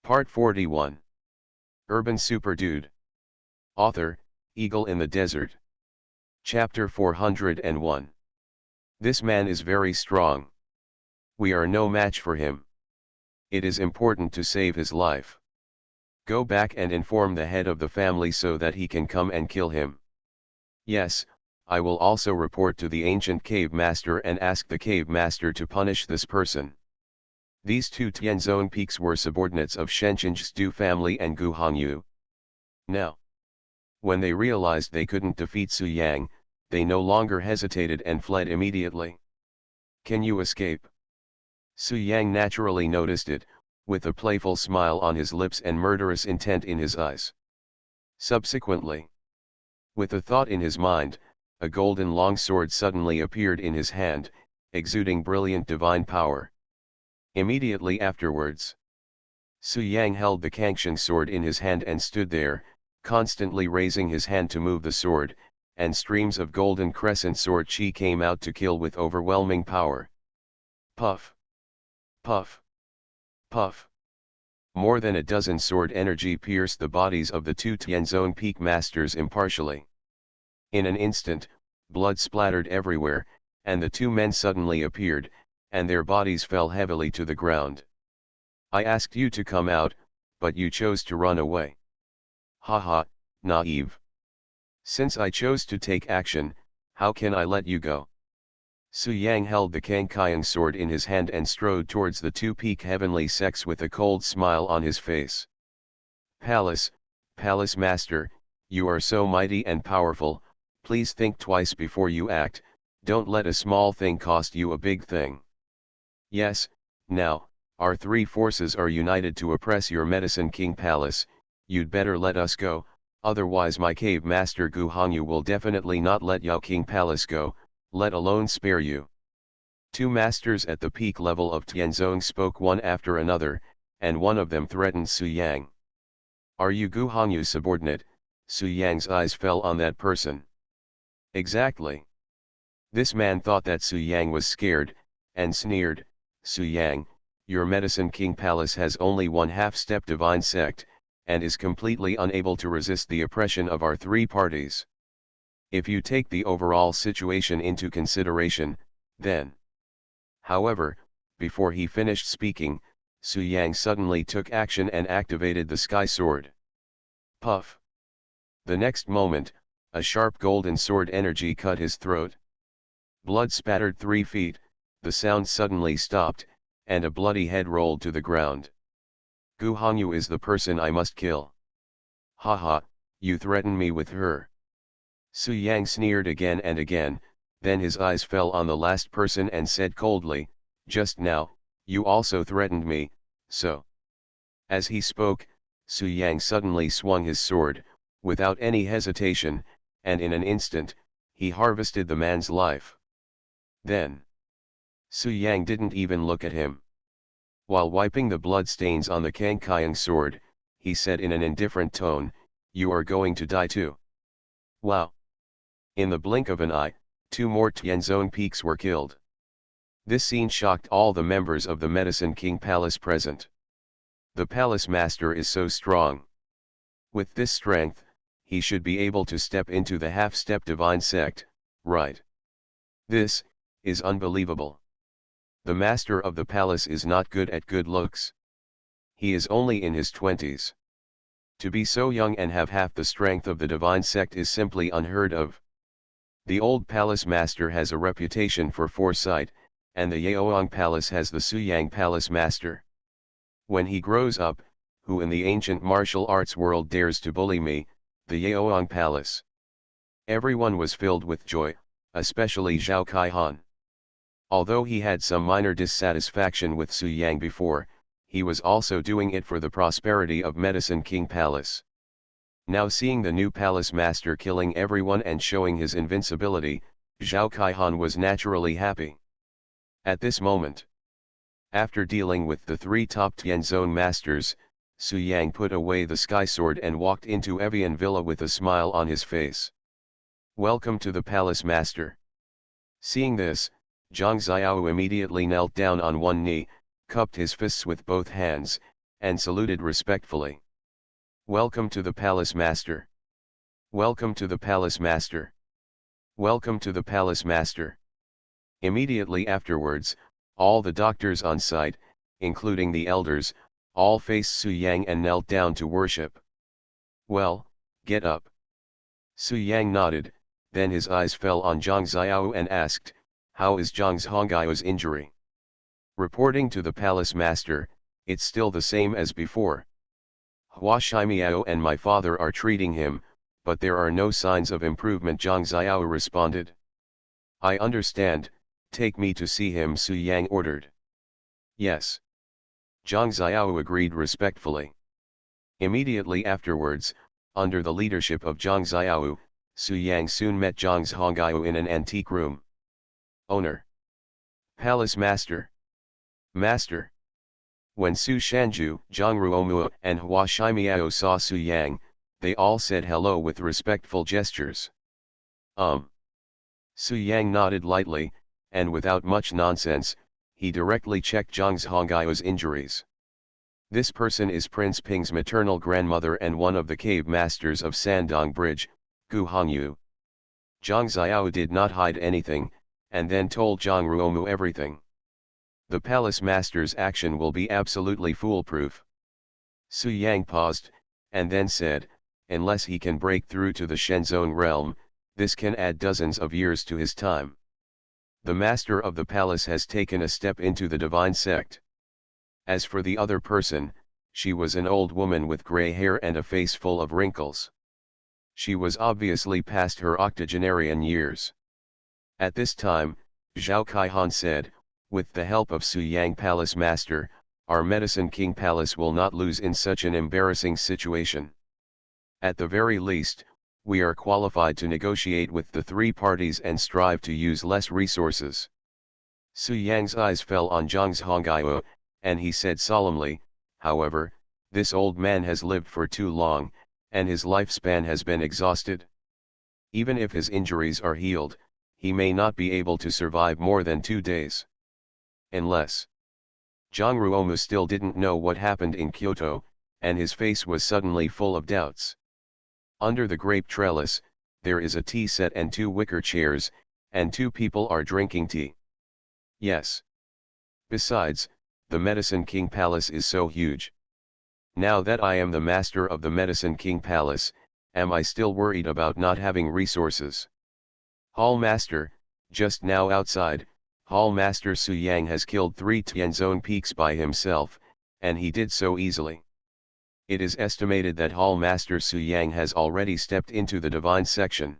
Part 41. Urban Super Dude. Author, Eagle in the Desert. Chapter 401. This man is very strong. We are no match for him. It is important to save his life. Go back and inform the head of the family so that he can come and kill him. Yes, I will also report to the ancient cave master and ask the cave master to punish this person. These two Tianzong peaks were subordinates of Shenqing's Du family and Gu Hongyu. Now, when they realized they couldn't defeat Su Yang, they no longer hesitated and fled immediately. Can you escape? Su Yang naturally noticed it, with a playful smile on his lips and murderous intent in his eyes. Subsequently, with a thought in his mind, a golden longsword suddenly appeared in his hand, exuding brilliant divine power. Immediately afterwards, Su Yang held the Kangsheng sword in his hand and stood there, constantly raising his hand to move the sword, and streams of golden crescent sword chi came out to kill with overwhelming power. Puff! Puff! Puff! More than a dozen sword energy pierced the bodies of the two Tianzong peak masters impartially. In an instant, blood splattered everywhere, and the two men suddenly appeared, and their bodies fell heavily to the ground. I asked you to come out, but you chose to run away. Haha, naive. Since I chose to take action, how can I let you go? Su Yang held the Kangkyang sword in his hand and strode towards the two-peak heavenly sects with a cold smile on his face. Palace Master, you are so mighty and powerful, please think twice before you act, don't let a small thing cost you a big thing. Yes, now, our three forces are united to oppress your Medicine King Palace, you'd better let us go, otherwise my cave master Gu Hongyu will definitely not let Yao King Palace go, let alone spare you. Two masters at the peak level of Tianzong spoke one after another, and one of them threatened Su Yang. Are you Gu Hongyu's subordinate? Su Yang's eyes fell on that person. Exactly. This man thought that Su Yang was scared, and sneered, Su Yang, your Medicine King Palace has only one half-step divine sect, and is completely unable to resist the oppression of our three parties. If you take the overall situation into consideration, then. However, before he finished speaking, Su Yang suddenly took action and activated the sky sword. Puff! The next moment, a sharp golden sword energy cut his throat. Blood spattered 3 feet, the sound suddenly stopped, and a bloody head rolled to the ground. Gu Hongyu is the person I must kill. Haha, you threaten me with her. Su Yang sneered again and again, then his eyes fell on the last person and said coldly, just now, you also threatened me, so. As he spoke, Su Yang suddenly swung his sword, without any hesitation, and in an instant, he harvested the man's life. Then, Su Yang didn't even look at him. While wiping the blood stains on the Kangkyang sword, he said in an indifferent tone, you are going to die too. Wow! In the blink of an eye, 2 more Tianzong peaks were killed. This scene shocked all the members of the Medicine King Palace present. The Palace Master is so strong. With this strength, he should be able to step into the half-step divine sect, right? This is unbelievable. The master of the palace is not good at good looks. He is only in his 20s. To be so young and have half the strength of the divine sect is simply unheard of. The old palace master has a reputation for foresight, and the Yaoang Palace has the Su Yang Palace Master. When he grows up, who in the ancient martial arts world dares to bully me, the Yaoang Palace? Everyone was filled with joy, especially Zhao Kaihan. Although he had some minor dissatisfaction with Su Yang before, he was also doing it for the prosperity of Medicine King Palace. Now seeing the new palace master killing everyone and showing his invincibility, Zhao Kaihan was naturally happy. At this moment, after dealing with the 3 top Tianzong masters, Su Yang put away the sky sword and walked into Evian Villa with a smile on his face. Welcome to the palace master. Seeing this, Zhang Xiao immediately knelt down on one knee, cupped his fists with both hands, and saluted respectfully. "Welcome to the palace, master. Welcome to the palace, master. Welcome to the palace, master." Immediately afterwards, all the doctors on site, including the elders, all faced Su Yang and knelt down to worship. "Well, get up." Su Yang nodded, then his eyes fell on Zhang Xiao and asked, "How is Zhang Hongai's injury?" Reporting to the palace master, "It's still the same as before. Hua Shimiao and my father are treating him, but there are no signs of improvement," Zhang Xiao responded. "I understand, take me to see him," Su Yang ordered. "Yes." Zhang Xiao agreed respectfully. Immediately afterwards, under the leadership of Zhang Xiao, Su Yang soon met Zhang Hongaiu in an antique room. "Owner. Palace master. Master." When Su Shanju, Zhang Ruomu, and Hua Shimiao saw Su Yang, they all said hello with respectful gestures. Su Yang nodded lightly, and without much nonsense, he directly checked Zhang Hongaiu's injuries. "This person is Prince Ping's maternal grandmother and one of the cave masters of Sandong Bridge, Gu Hongyu." Zhang Xiao did not hide anything, and then told Zhang Ruomu everything. "The palace master's action will be absolutely foolproof." Su Yang paused, and then said, "Unless he can break through to the Shenzong realm, this can add dozens of years to his time. The master of the palace has taken a step into the divine sect. As for the other person, she was an old woman with gray hair and a face full of wrinkles. She was obviously past her octogenarian years." At this time, Zhao Kaihan said, "With the help of Su Yang Palace Master, our Medicine King Palace will not lose in such an embarrassing situation. At the very least, we are qualified to negotiate with the three parties and strive to use less resources." Su Yang's eyes fell on Zhang Hongaiu, and he said solemnly, "However, this old man has lived for too long, and his lifespan has been exhausted. Even if his injuries are healed, he may not be able to survive more than 2 days. Unless..." Zhang Ruomu still didn't know what happened in Kyoto, and his face was suddenly full of doubts. Under the grape trellis, there is a tea set and 2 wicker chairs, and 2 people are drinking tea. Yes. Besides, the Medicine King Palace is so huge. Now that I am the master of the Medicine King Palace, am I still worried about not having resources? Hall Master, just now outside, Hall Master Su Yang has killed 3 Tianzong peaks by himself, and he did so easily. It is estimated that Hall Master Su Yang has already stepped into the divine section.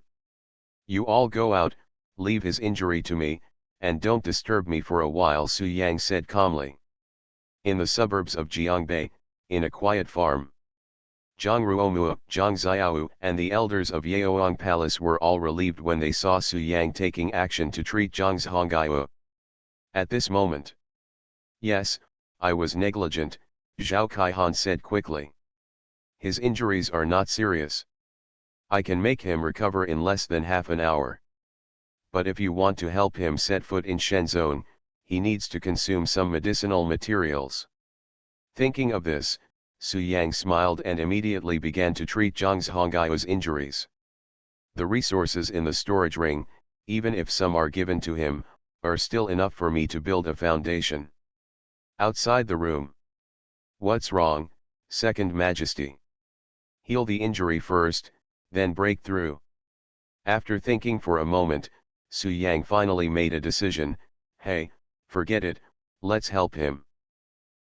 You all go out, leave his injury to me, and don't disturb me for a while, Su Yang said calmly. In the suburbs of Jiangbei, in a quiet farm, Zhang Ruomu, Zhang Xiao, and the elders of Yaoang Palace were all relieved when they saw Su Yang taking action to treat Zhang Hongaiu. At this moment, "Yes, I was negligent," Zhao Kaihan said quickly. "His injuries are not serious. I can make him recover in less than half an hour. But if you want to help him set foot in Shenzong, he needs to consume some medicinal materials." Thinking of this, Su Yang smiled and immediately began to treat Zhang Hongaiu's injuries. "The resources in the storage ring, even if some are given to him, are still enough for me to build a foundation." Outside the room. "What's wrong, Second Majesty?" "Heal the injury first, then break through." After thinking for a moment, Su Yang finally made a decision. "Hey, forget it, let's help him."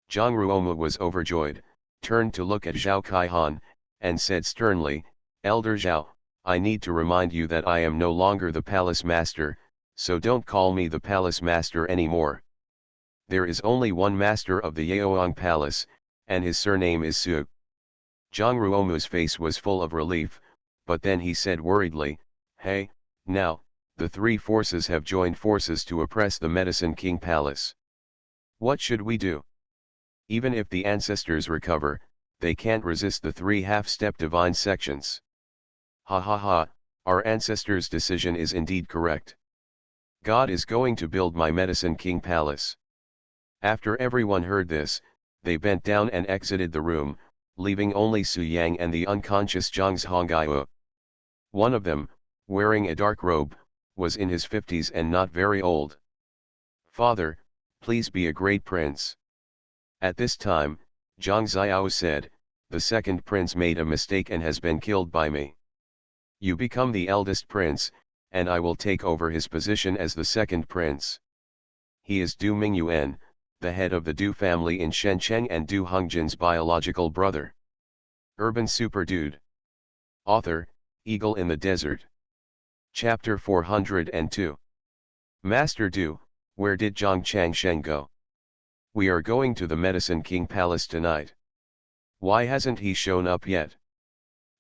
Zhang Ruomu was overjoyed, turned to look at Zhao Kaihan, and said sternly, "Elder Zhao, I need to remind you that I am no longer the palace master, so don't call me the palace master anymore. There is only one master of the Yaoang Palace, and his surname is Su." Zhang Ruomu's face was full of relief, but then he said worriedly, "Hey, now, the 3 forces have joined forces to oppress the Medicine King Palace. What should we do? Even if the ancestors recover, they can't resist the 3 half-step divine sections. Ha ha ha, our ancestors' decision is indeed correct. God is going to build my Medicine King Palace." After everyone heard this, they bent down and exited the room, leaving only Su Yang and the unconscious Zhang Zhongyue. One of them, wearing a dark robe, was in his 50s and not very old. "Father, please be a great prince." At this time, Zhang Xiao said, "The second prince made a mistake and has been killed by me. You become the eldest prince, and I will take over his position as the second prince. He is Du Mingyuan, the head of the Du family in Shenzhen and Du Hongjin's biological brother." Urban Super Dude. Author, Eagle in the Desert. Chapter 402. Master Du, where did Zhang Changsheng go? "We are going to the Medicine King Palace tonight. Why hasn't he shown up yet?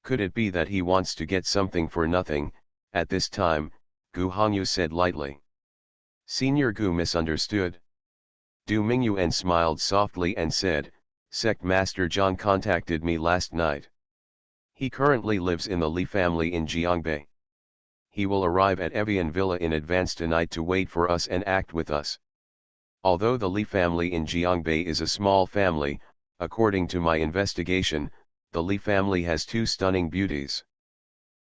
Could it be that he wants to get something for nothing?" At this time, Gu Hongyu said lightly. Senior Gu misunderstood. Du Mingyuan smiled softly and said, "Sect Master Zhang contacted me last night. He currently lives in the Li family in Jiangbei. He will arrive at Evian Villa in advance tonight to wait for us and act with us. Although the Li family in Jiangbei is a small family, according to my investigation, the Li family has two stunning beauties.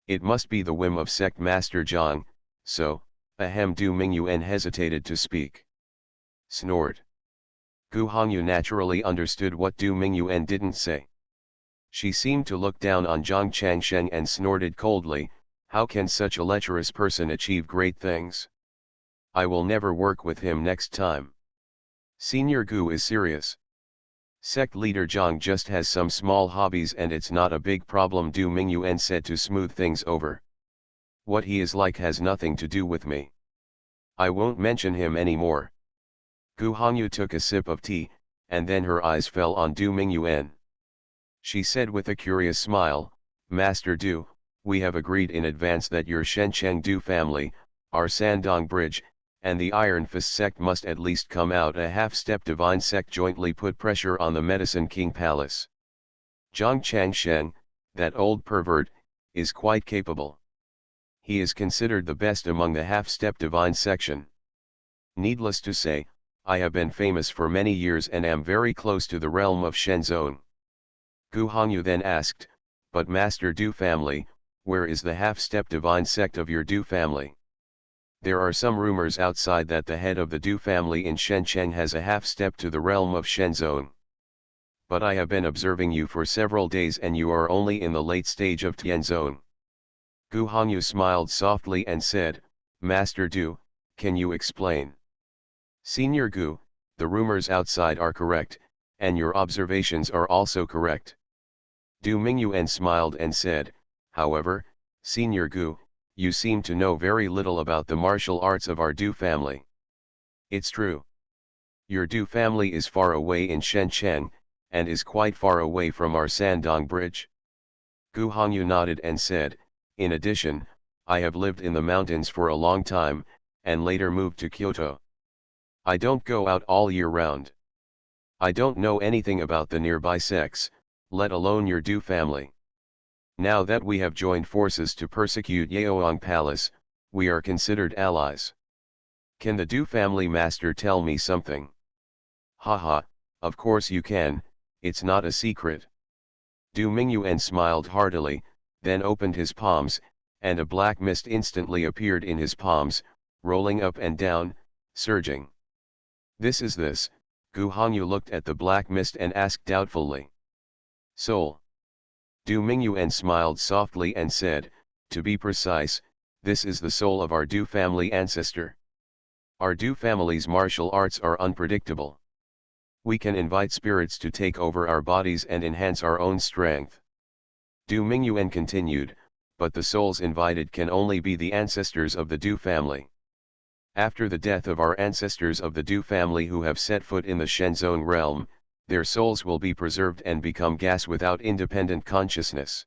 It must be the whim of Sect Master Zhang, so." Ahem. Du Mingyuan hesitated to speak. Snored. Gu Hongyu naturally understood what Du Mingyuan didn't say. She seemed to look down on Zhang Changsheng and snorted coldly, "How can such a lecherous person achieve great things? I will never work with him next time." Senior Gu is serious. Sect leader Zhang just has some small hobbies and it's not a big problem, Du Mingyuan said to smooth things over. "What he is like has nothing to do with me. I won't mention him anymore." Gu Hongyu took a sip of tea, and then her eyes fell on Du Mingyuan. She said with a curious smile, "Master Du, we have agreed in advance that your Shencheng Du family, our Sandong Bridge, and the Iron Fist sect must at least come out a half-step. Divine sect jointly put pressure on the Medicine King Palace. Zhang Changsheng, that old pervert, is quite capable. He is considered the best among the half-step divine section. Needless to say, I have been famous for many years and am very close to the realm of Shenzhen." Gu Hongyu then asked, "But Master Du family, where is the half-step divine sect of your Du family? There are some rumors outside that the head of the Du family in Shenzhen has a half-step to the realm of Shenzhen. But I have been observing you for several days and you are only in the late stage of Tianzhen." Gu Hongyu smiled softly and said, "Master Du, can you explain?" "Senior Gu, the rumors outside are correct, and your observations are also correct." Du Mingyuan smiled and said, "However, Senior Gu, you seem to know very little about the martial arts of our Du family." "It's true. Your Du family is far away in Shenzhen, and is quite far away from our Sandong Bridge." Gu Hongyu nodded and said, "In addition, I have lived in the mountains for a long time, and later moved to Kyoto. I don't go out all year round. I don't know anything about the nearby sects, let alone your Du family. Now that we have joined forces to persecute Yaoang Palace, we are considered allies. Can the Du family master tell me something?" "Haha, of course you can, it's not a secret." Du Mingyuan smiled heartily, then opened his palms, and a black mist instantly appeared in his palms, rolling up and down, surging. "This is this." Gu Hongyu looked at the black mist and asked doubtfully. "Soul." Du Mingyuan smiled softly and said, "To be precise, this is the soul of our Du family ancestor. Our Du family's martial arts are unpredictable. We can invite spirits to take over our bodies and enhance our own strength." Du Mingyuan continued, "But the souls invited can only be the ancestors of the Du family. After the death of our ancestors of the Du family who have set foot in the Shenzhen realm, their souls will be preserved and become gas without independent consciousness."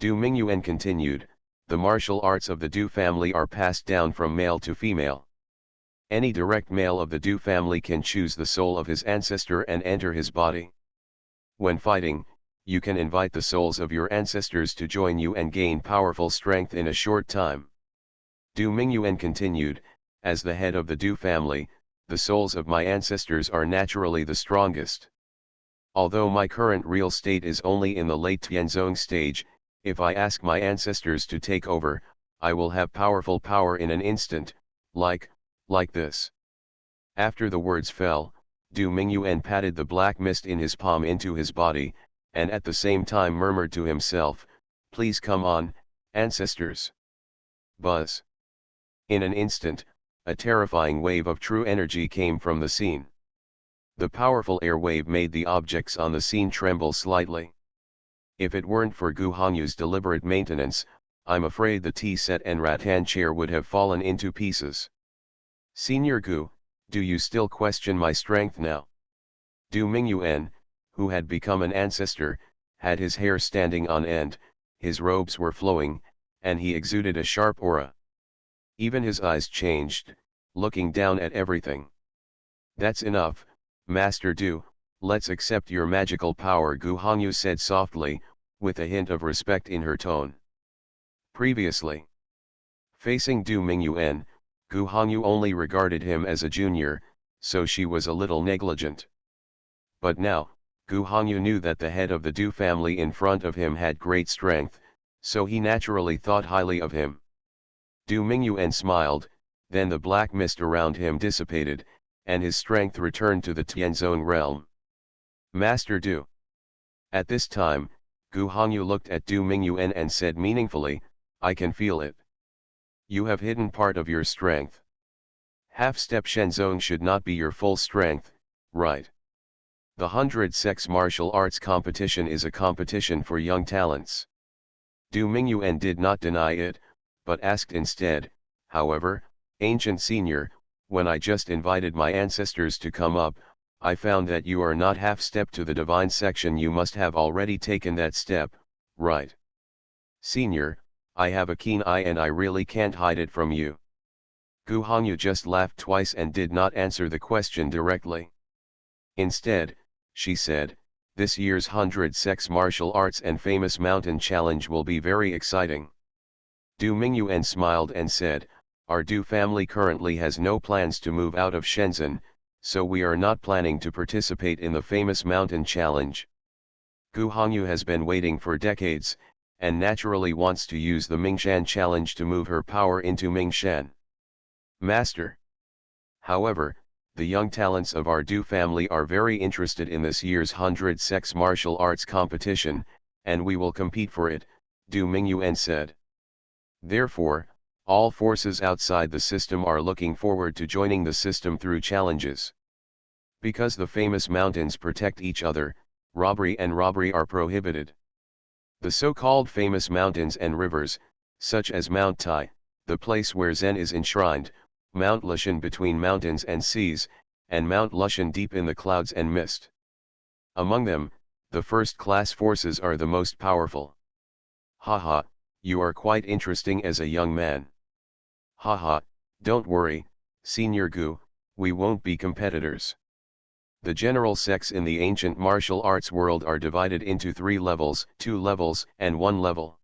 Du Mingyuan continued, "The martial arts of the Du family are passed down from male to female. Any direct male of the Du family can choose the soul of his ancestor and enter his body. When fighting, you can invite the souls of your ancestors to join you and gain powerful strength in a short time." Du Mingyuan continued, "As the head of the Du family, the souls of my ancestors are naturally the strongest. Although my current real state is only in the late Tianzong stage, if I ask my ancestors to take over, I will have powerful power in an instant, like this. After the words fell, Du Mingyuan patted the black mist in his palm into his body, and at the same time murmured to himself, "Please come on, ancestors." Buzz. In an instant, a terrifying wave of true energy came from the scene. The powerful air wave made the objects on the scene tremble slightly. If it weren't for Gu Hongyu's deliberate maintenance, I'm afraid the tea set and rattan chair would have fallen into pieces. "Senior Gu, do you still question my strength now?" Du Mingyuan, who had become an ancestor, had his hair standing on end, his robes were flowing, and he exuded a sharp aura. Even his eyes changed, looking down at everything. "That's enough, Master Du, let's accept your magical power," Gu Hongyu said softly, with a hint of respect in her tone. Previously, facing Du Mingyuan, Gu Hongyu only regarded him as a junior, so she was a little negligent. But now, Gu Hongyu knew that the head of the Du family in front of him had great strength, so he naturally thought highly of him. Du Mingyuan smiled, then the black mist around him dissipated, and his strength returned to the Tianzong realm. "Master Du." At this time, Gu Hongyu looked at Du Mingyuan and said meaningfully, "I can feel it. You have hidden part of your strength. Half-step Shenzong should not be your full strength, right? The 100 Sex Martial Arts competition is a competition for young talents." Du Mingyuan did not deny it, but asked instead, "However, Ancient Senior, when I just invited my ancestors to come up, I found that you are not half-step to the divine section. You must have already taken that step, right?" "Senior, I have a keen eye and I really can't hide it from you." Gu Hongyu just laughed twice and did not answer the question directly. Instead, she said, "This year's 100 Sex Martial Arts and Famous Mountain Challenge will be very exciting." Du Mingyuan smiled and said, "Our Du family currently has no plans to move out of Shenzhen, so we are not planning to participate in the Famous Mountain Challenge." Gu Hongyu has been waiting for decades, and naturally wants to use the Mingshan Challenge to move her power into Mingshan. "Master." However, the young talents of our Du family are very interested in this year's 100 Sex Martial Arts competition, and we will compete for it, Du Mingyuan said. Therefore, all forces outside the system are looking forward to joining the system through challenges. Because the famous mountains protect each other, robbery are prohibited. The so-called famous mountains and rivers, such as Mount Tai, the place where Zen is enshrined, Mount Lushan between mountains and seas, and Mount Lushan deep in the clouds and mist. Among them, the first-class forces are the most powerful. Haha, you are quite interesting as a young man. Haha, don't worry, Senior Gu, we won't be competitors. The general sects in the ancient martial arts world are divided into 3 levels, 2 levels, and 1 level.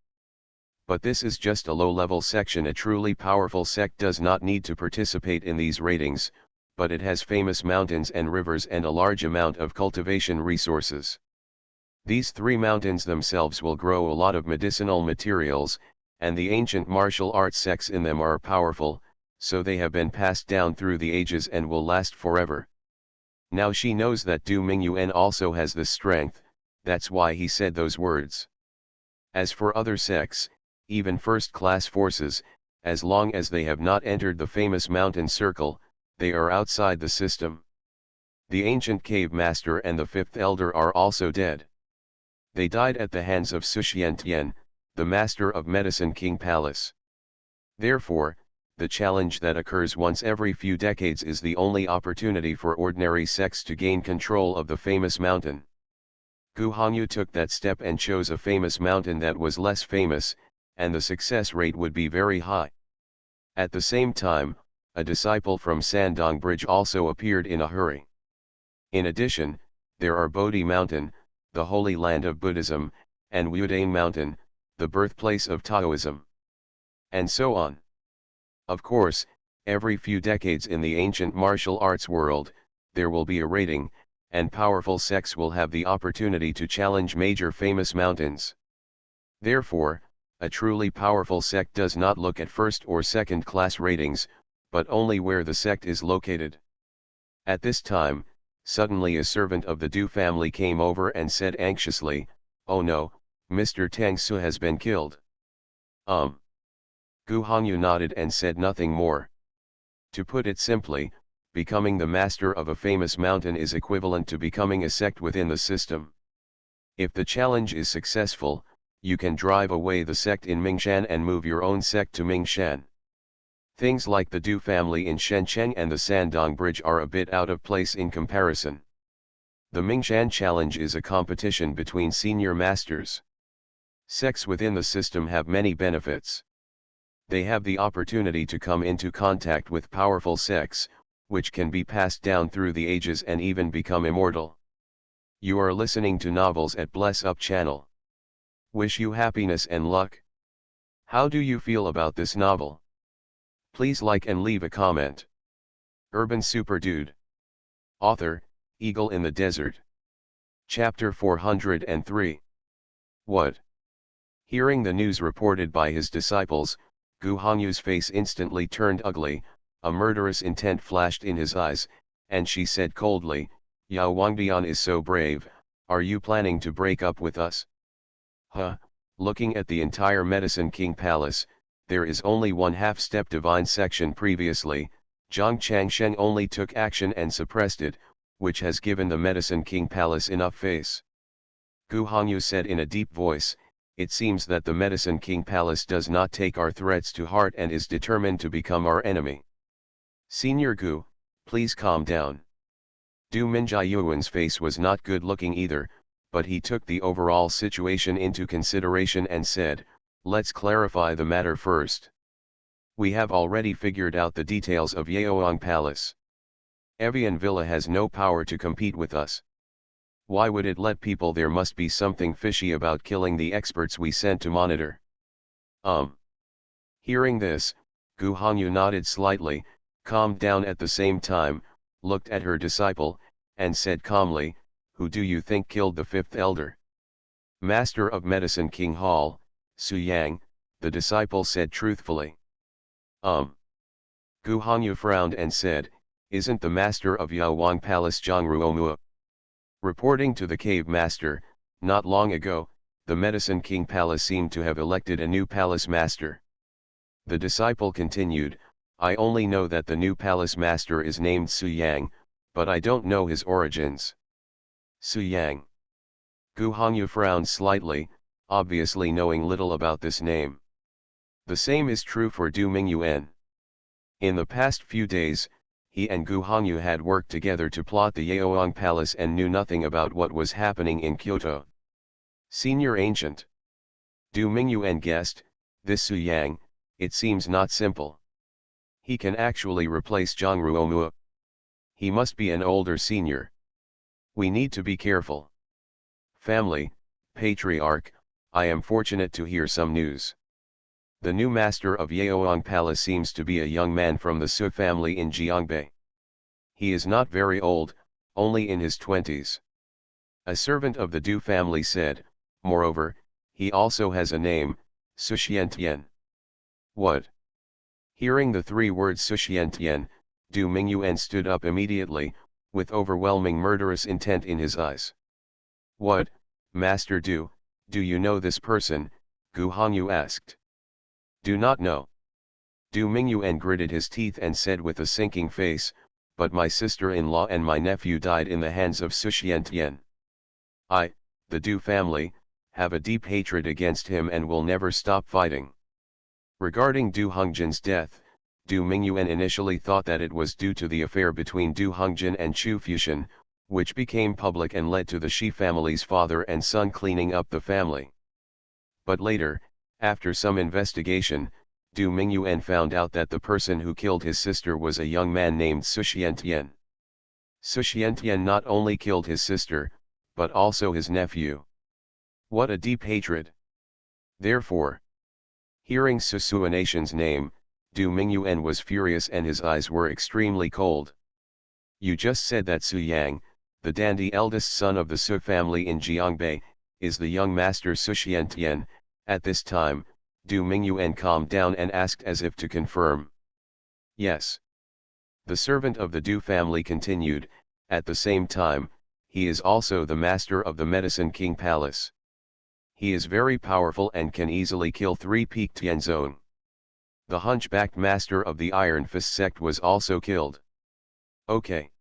But this is just a low-level section. A truly powerful sect does not need to participate in these ratings, but it has famous mountains and rivers and a large amount of cultivation resources. These 3 mountains themselves will grow a lot of medicinal materials, and the ancient martial arts sects in them are powerful, so they have been passed down through the ages and will last forever. Now she knows that Du Mingyuan also has this strength, that's why he said those words. As for other sects, even first-class forces, as long as they have not entered the famous mountain circle, they are outside the system. The ancient cave master and the 5th elder are also dead. They died at the hands of Suxian, the master of Medicine King Palace. Therefore, the challenge that occurs once every few decades is the only opportunity for ordinary sects to gain control of the famous mountain. Gu Hongyu took that step and chose a famous mountain that was less famous, and the success rate would be very high. At the same time, a disciple from Sandong Bridge also appeared in a hurry. In addition, there are Bodhi Mountain, the holy land of Buddhism, and Wudane Mountain, the birthplace of Taoism. And so on. Of course, every few decades in the ancient martial arts world, there will be a rating, and powerful sects will have the opportunity to challenge major famous mountains. Therefore, a truly powerful sect does not look at first or second class ratings, but only where the sect is located. At this time, suddenly a servant of the Du family came over and said anxiously, "Oh no, Mr. Tang Su has been killed." Gu Hongyu nodded and said nothing more. To put it simply, becoming the master of a famous mountain is equivalent to becoming a sect within the system. If the challenge is successful, you can drive away the sect in Mingshan and move your own sect to Mingshan. Things like the Du family in Shenzhen and the Sandong Bridge are a bit out of place in comparison. The Mingshan challenge is a competition between senior masters. Sects within the system have many benefits. They have the opportunity to come into contact with powerful sects, which can be passed down through the ages and even become immortal. You are listening to Novels at Bless Up channel. Wish you happiness and luck. How do you feel about this novel? Please like and leave a comment. Urban Super Dude. Author, Eagle in the Desert. Chapter 403. What? Hearing the news reported by his disciples, Gu Hongyu's face instantly turned ugly, a murderous intent flashed in his eyes, and she said coldly, "Yao Wangdian is so brave, are you planning to break up with us?" Huh, looking at the entire Medicine King Palace, there is only one half-step divine section previously, Zhang Changsheng only took action and suppressed it, which has given the Medicine King Palace enough face. Gu Hongyu said in a deep voice, "It seems that the Medicine King Palace does not take our threats to heart and is determined to become our enemy. Senior Gu, please calm down." Du Minjiayuan's face was not good looking either, but he took the overall situation into consideration and said, "Let's clarify the matter first. We have already figured out the details of Yaoang Palace. Evian Villa has no power to compete with us. Why would it let people? There must be something fishy about killing the experts we sent to monitor." Hearing this, Gu Hongyu nodded slightly, calmed down at the same time, looked at her disciple, and said calmly, "Who do you think killed the fifth elder?" "Master of Medicine King Hall, Su Yang," the disciple said truthfully. Gu Hongyu frowned and said, "Isn't the master of Yaoang Palace Zhang Ruomua?" Reporting to the cave master, not long ago, the Medicine King Palace seemed to have elected a new palace master. The disciple continued, "I only know that the new palace master is named Su Yang, but I don't know his origins." Su Yang. Gu Hongyu frowned slightly, obviously knowing little about this name. The same is true for Du Mingyuan. In the past few days, he and Gu Hongyu had worked together to plot the Yaoang Palace and knew nothing about what was happening in Kyoto. Senior Ancient. Du Mingyuan guessed, "This Su Yang, it seems not simple. He can actually replace Zhang Ruomua. He must be an older senior. We need to be careful." Family, Patriarch, I am fortunate to hear some news. The new master of Yaoang Palace seems to be a young man from the Su family in Jiangbei. He is not very old, only in his 20s. A servant of the Du family said, "Moreover, he also has a name, Su Xiantian." What? Hearing the three words Su Xiantian, Du Mingyuan stood up immediately, with overwhelming murderous intent in his eyes. "What, Master Du, do you know this person?" Gu Hongyu asked. "Do not know." Du Mingyuan gritted his teeth and said with a sinking face, "But my sister-in-law and my nephew died in the hands of Su Xiantian. I, the Du family, have a deep hatred against him and will never stop fighting." Regarding Du Hongjin's death, Du Mingyuan initially thought that it was due to the affair between Du Hongjin and Chu Fuxian, which became public and led to the Shi family's father and son cleaning up the family. But later, after some investigation, Du Mingyuan found out that the person who killed his sister was a young man named Su Xiantian. Su Xiantian not only killed his sister, but also his nephew. What a deep hatred! Therefore, hearing Su Suanation's name, Du Mingyuan was furious and his eyes were extremely cold. "You just said that Su Yang, the dandy eldest son of the Su family in Jiangbei, is the young master Su Xiantian. At this time, Du Mingyuan calmed down and asked as if to confirm. Yes. The servant of the Du family continued, at the same time, he is also the master of the Medicine King Palace. He is very powerful and can easily kill 3 peak Tianzong. The hunchbacked master of the Iron Fist sect was also killed. Okay.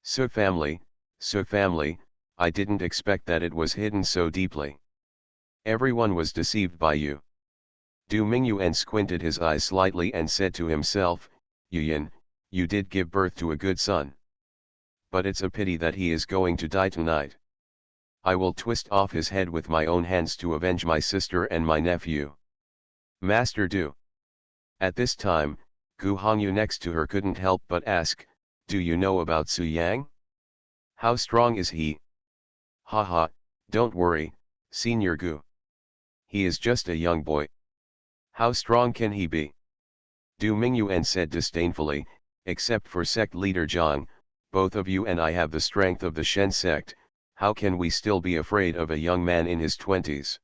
Su family, I didn't expect that it was hidden so deeply. Everyone was deceived by you. Du Mingyuan squinted his eyes slightly and said to himself, Yuyan, you did give birth to a good son. But it's a pity that he is going to die tonight. I will twist off his head with my own hands to avenge my sister and my nephew. Master Du. At this time, Gu Hongyu next to her couldn't help but ask, do you know about Su Yang? How strong is he? Haha, don't worry, Senior Gu. He is just a young boy. How strong can he be? Du Mingyuan said disdainfully, except for sect leader Zhang, both of you and I have the strength of the Shen sect, how can we still be afraid of a young man in his 20s?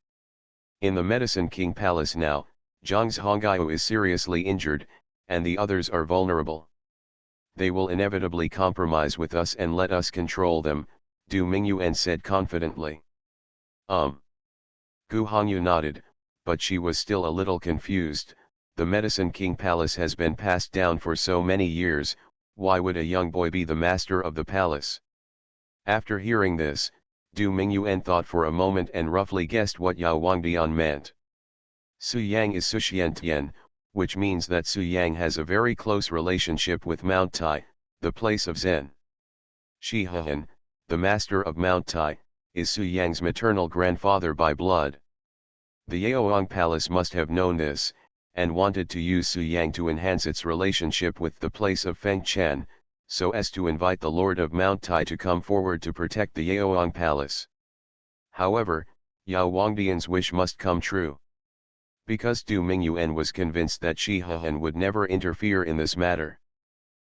In the Medicine King Palace now, Zhang's Hongyu is seriously injured, and the others are vulnerable. They will inevitably compromise with us and let us control them, Du Mingyuan said confidently. Gu Hongyu nodded, but she was still a little confused. The Medicine King Palace has been passed down for so many years, why would a young boy be the master of the palace? After hearing this, Du Mingyuan thought for a moment and roughly guessed what Yao Wangdian meant. Su Yang is Su Xiantian, which means that Su Yang has a very close relationship with Mount Tai, the place of Zen. Shi Hehan, the master of Mount Tai, is Su Yang's maternal grandfather by blood. The Yaoang Palace must have known this, and wanted to use Su Yang to enhance its relationship with the place of Fengchan, so as to invite the Lord of Mount Tai to come forward to protect the Yaoang Palace. However, Yao Wangdian's wish must come true. Because Du Mingyuan was convinced that Shi Hehan would never interfere in this matter.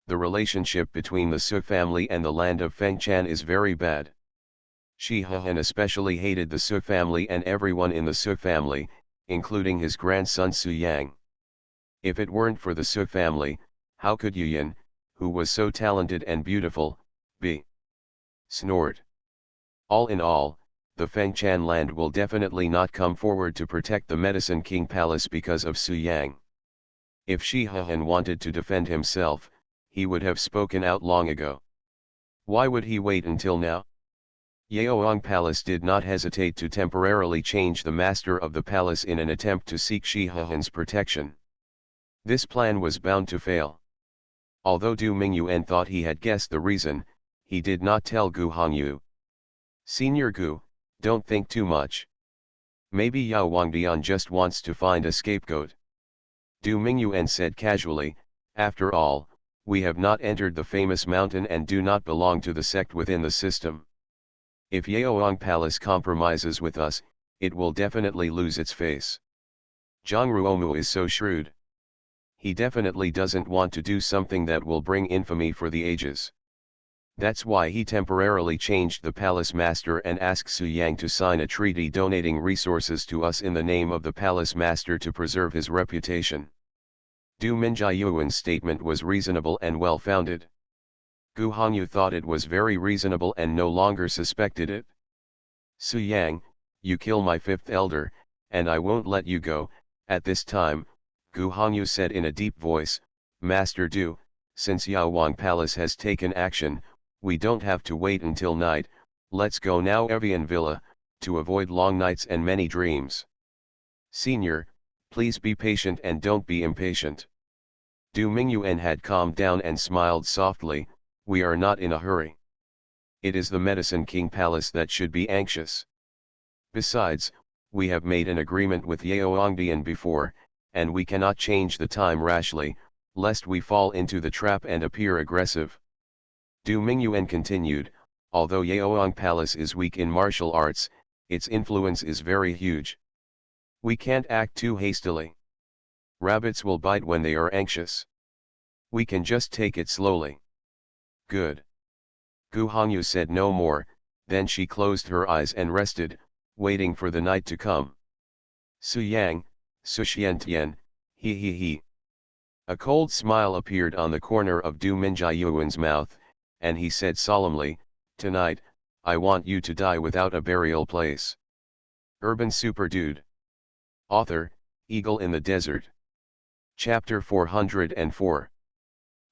The relationship between the Su family and the land of Fengchan is very bad. Shi Hehan especially hated the Su family and everyone in the Su family, including his grandson Su Yang. If it weren't for the Su family, how could Yuyan, who was so talented and beautiful, be? Snored. All in all, the Fengchan land will definitely not come forward to protect the Medicine King Palace because of Su Yang. If Shi Hehan wanted to defend himself, he would have spoken out long ago. Why would he wait until now? Yaoang Palace did not hesitate to temporarily change the master of the palace in an attempt to seek Shi Hehan's protection. This plan was bound to fail. Although Du Mingyuan thought he had guessed the reason, he did not tell Gu Hongyu. Senior Gu, don't think too much. Maybe Yao Wangdian just wants to find a scapegoat. Du Mingyuan said casually, after all, we have not entered the famous mountain and do not belong to the sect within the system. If Yaoang Palace compromises with us, it will definitely lose its face. Zhang Ruomu is so shrewd. He definitely doesn't want to do something that will bring infamy for the ages. That's why he temporarily changed the palace master and asked Su Yang to sign a treaty donating resources to us in the name of the palace master to preserve his reputation. Du Mingyuan's statement was reasonable and well-founded. Gu Hongyu thought it was very reasonable and no longer suspected it. Su Yang, you kill my fifth elder, and I won't let you go. At this time, Gu Hongyu said in a deep voice, Master Du, since Yaoang Palace has taken action, we don't have to wait until night, let's go now Evian Villa, to avoid long nights and many dreams. Senior, please be patient and don't be impatient. Du Mingyuan had calmed down and smiled softly, we are not in a hurry. It is the Medicine King Palace that should be anxious. Besides, we have made an agreement with Yaoangdian before, and we cannot change the time rashly, lest we fall into the trap and appear aggressive. Du Mingyuan continued, although Yaoang Palace is weak in martial arts, its influence is very huge. We can't act too hastily. Rabbits will bite when they are anxious. We can just take it slowly. Good. Gu Hongyu said no more, then she closed her eyes and rested, waiting for the night to come. Su Yang, Su Xiantian, he. A cold smile appeared on the corner of Du Minjiayuan's mouth, and he said solemnly, "Tonight, I want you to die without a burial place." Urban Super Dude. Author, Eagle in the Desert. Chapter 404.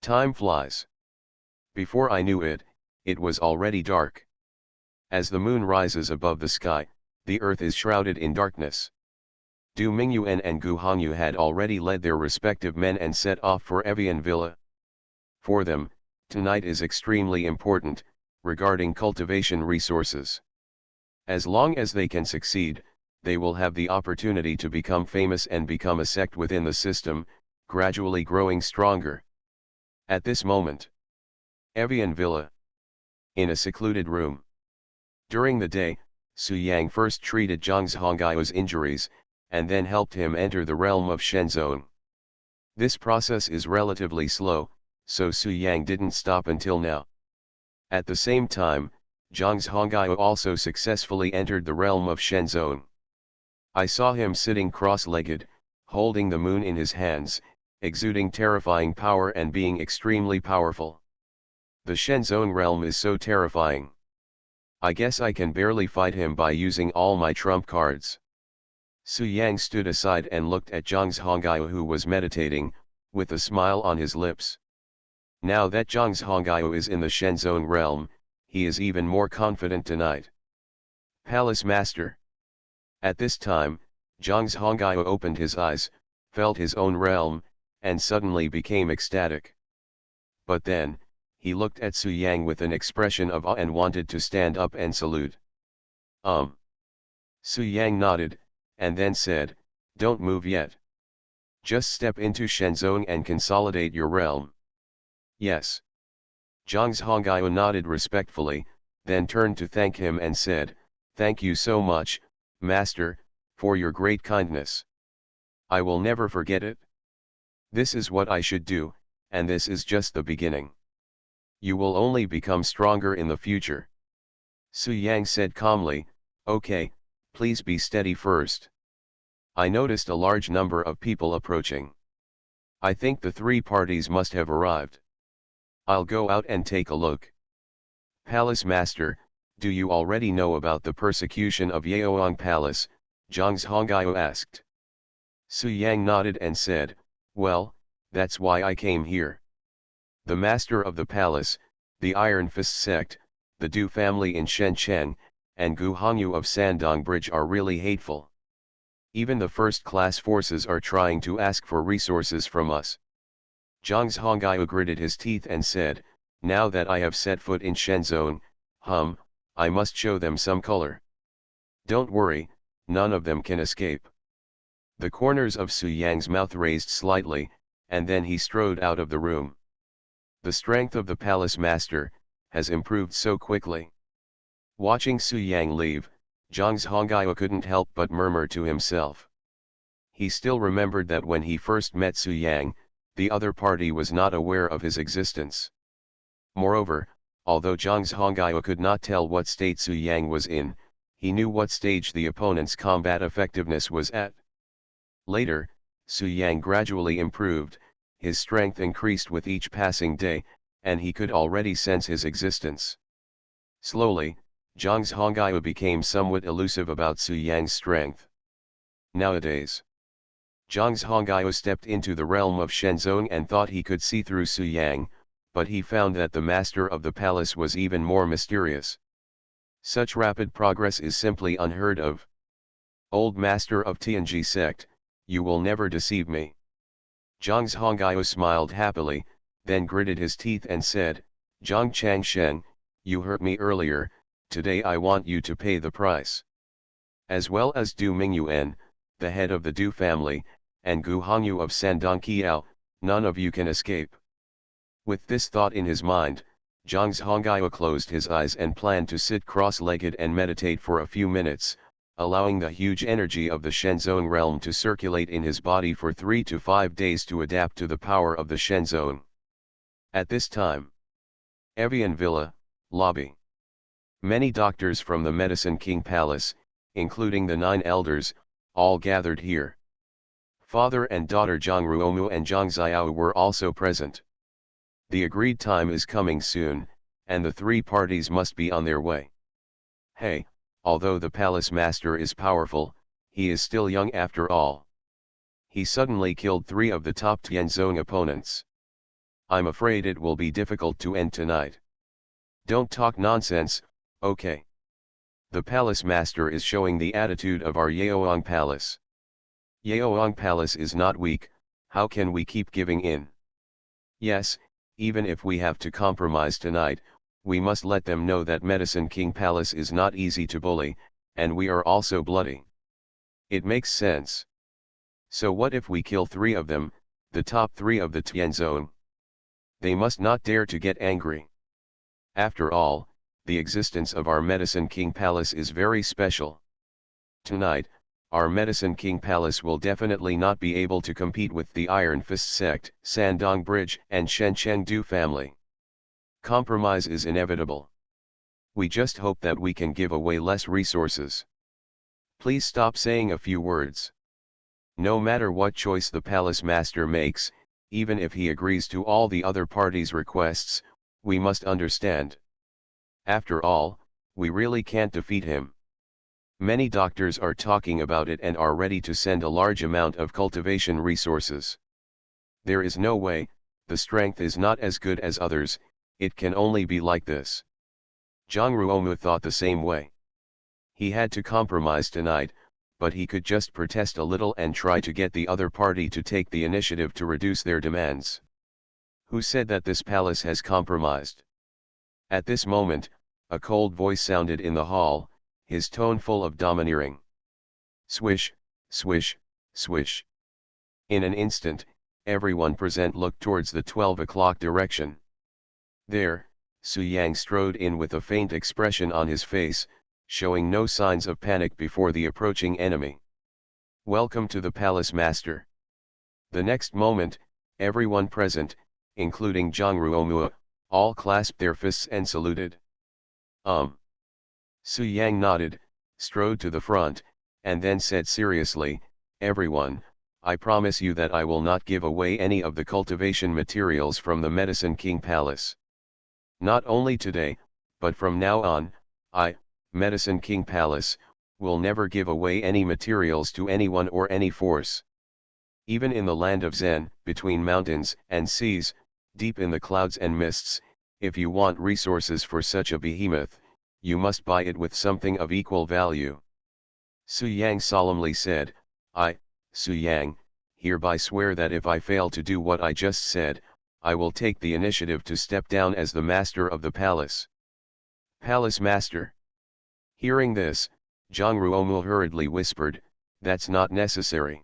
Time flies. Before I knew it, it was already dark. As the moon rises above the sky, the earth is shrouded in darkness. Du Mingyuan and Gu Hongyu had already led their respective men and set off for Evian Villa. For them, tonight is extremely important, regarding cultivation resources. As long as they can succeed, they will have the opportunity to become famous and become a sect within the system, gradually growing stronger. At this moment, Evian Villa. In a secluded room. During the day, Su Yang first treated Zhang Hongyu's injuries, and then helped him enter the realm of Shenzong. This process is relatively slow, so Su Yang didn't stop until now. At the same time, Zhang Honggyu also successfully entered the realm of Shenzong. I saw him sitting cross-legged, holding the moon in his hands, exuding terrifying power and being extremely powerful. The Shenzong realm is so terrifying. I guess I can barely fight him by using all my trump cards. Su Yang stood aside and looked at Zhang Honggyu, who was meditating, with a smile on his lips. Now that Zhang Honggyu is in the Shenzong realm, he is even more confident tonight. Palace Master. At this time, Zhang Honggyu opened his eyes, felt his own realm, and suddenly became ecstatic. But then, he looked at Su Yang with an expression of awe and wanted to stand up and salute. Su Yang nodded, and then said, "Don't move yet. Just step into Shenzong and consolidate your realm." "Yes." Zhang Honggyu nodded respectfully, then turned to thank him and said, "Thank you so much, Master, for your great kindness. I will never forget it. This is what I should do, and this is just the beginning. You will only become stronger in the future." Su Yang said calmly, "Okay, please be steady first." I noticed a large number of people approaching. I think the three parties must have arrived. I'll go out and take a look. Palace Master, do you already know about the persecution of Yaoang Palace? Zhang Honggyu asked. Su Yang nodded and said, "Well, that's why I came here. The master of the palace, the Iron Fist sect, the Du family in Shenzhen, and Gu Hongyu of Sandong Bridge are really hateful. Even the first-class forces are trying to ask for resources from us." Zhang Honggyu gritted his teeth and said, "Now that I have set foot in Shenzong, I must show them some color. Don't worry, none of them can escape." The corners of Su Yang's mouth raised slightly, and then he strode out of the room. The strength of the palace master has improved so quickly. Watching Su Yang leave, Zhang Honggyu couldn't help but murmur to himself. He still remembered that when he first met Su Yang, the other party was not aware of his existence. Moreover, although Zhang Honggyu could not tell what state Su Yang was in, he knew what stage the opponent's combat effectiveness was at. Later, Su Yang gradually improved, his strength increased with each passing day, and he could already sense his existence. Slowly, Zhang Honggyu became somewhat elusive about Su Yang's strength. Nowadays, Zhang Honggyu stepped into the realm of Shenzong and thought he could see through Su Yang, but he found that the master of the palace was even more mysterious. Such rapid progress is simply unheard of. "Old master of Tianji sect, you will never deceive me." Zhang Honggyu smiled happily, then gritted his teeth and said, "Zhang Changshen, you hurt me earlier, today I want you to pay the price." As well as Du Mingyuan, the head of the Du family, and Gu Hongyu of Sandongqiao, none of you can escape. With this thought in his mind, Zhang Honggyu closed his eyes and planned to sit cross-legged and meditate for a few minutes, allowing the huge energy of the Shenzong realm to circulate in his body for 3 to 5 days to adapt to the power of the Shenzong. At this time, Evian Villa, Lobby. Many doctors from the Medicine King Palace, including the 9 elders, all gathered here. Father and daughter Zhang Ruomu and Zhang Xiao were also present. The agreed time is coming soon, and the 3 parties must be on their way. Hey, although the palace master is powerful, he is still young after all. He suddenly killed 3 of the top Tianzong opponents. I'm afraid it will be difficult to end tonight. Don't talk nonsense, okay? The palace master is showing the attitude of our Yaoang palace. Yaoang palace is not weak, how can we keep giving in? Yes, even if we have to compromise tonight, we must let them know that Medicine King Palace is not easy to bully, and we are also bloody. It makes sense. So what if we kill 3 of them, the top 3 of the Tianzong? They must not dare to get angry. After all, the existence of our Medicine King Palace is very special. Tonight, our Medicine King Palace will definitely not be able to compete with the Iron Fist sect, Sandong Bridge and Shenchengdu family. Compromise is inevitable. We just hope that we can give away less resources. Please stop saying a few words. No matter what choice the palace master makes, even if he agrees to all the other parties' requests, we must understand. After all, we really can't defeat him. Many doctors are talking about it and are ready to send a large amount of cultivation resources. There is no way, the strength is not as good as others, it can only be like this. Zhang Ruomu thought the same way. He had to compromise tonight, but he could just protest a little and try to get the other party to take the initiative to reduce their demands. Who said that this palace has compromised? At this moment, a cold voice sounded in the hall, his tone full of domineering. Swish, swish, swish. In an instant, everyone present looked towards the 12 o'clock direction. There, Su Yang strode in with a faint expression on his face, showing no signs of panic before the approaching enemy. Welcome to the palace master. The next moment, everyone present, including Zhang Ruomu, all clasped their fists and saluted. Su Yang nodded, strode to the front, and then said seriously, everyone, I promise you that I will not give away any of the cultivation materials from the Medicine King Palace. Not only today, but from now on, Medicine King Palace, will never give away any materials to anyone or any force. Even in the land of Zen, between mountains and seas, deep in the clouds and mists, if you want resources for such a behemoth, you must buy it with something of equal value. Su Yang solemnly said, I, Su Yang, hereby swear that if I fail to do what I just said, I will take the initiative to step down as the master of the palace. Palace master. Hearing this, Zhang Ruomu hurriedly whispered, that's not necessary.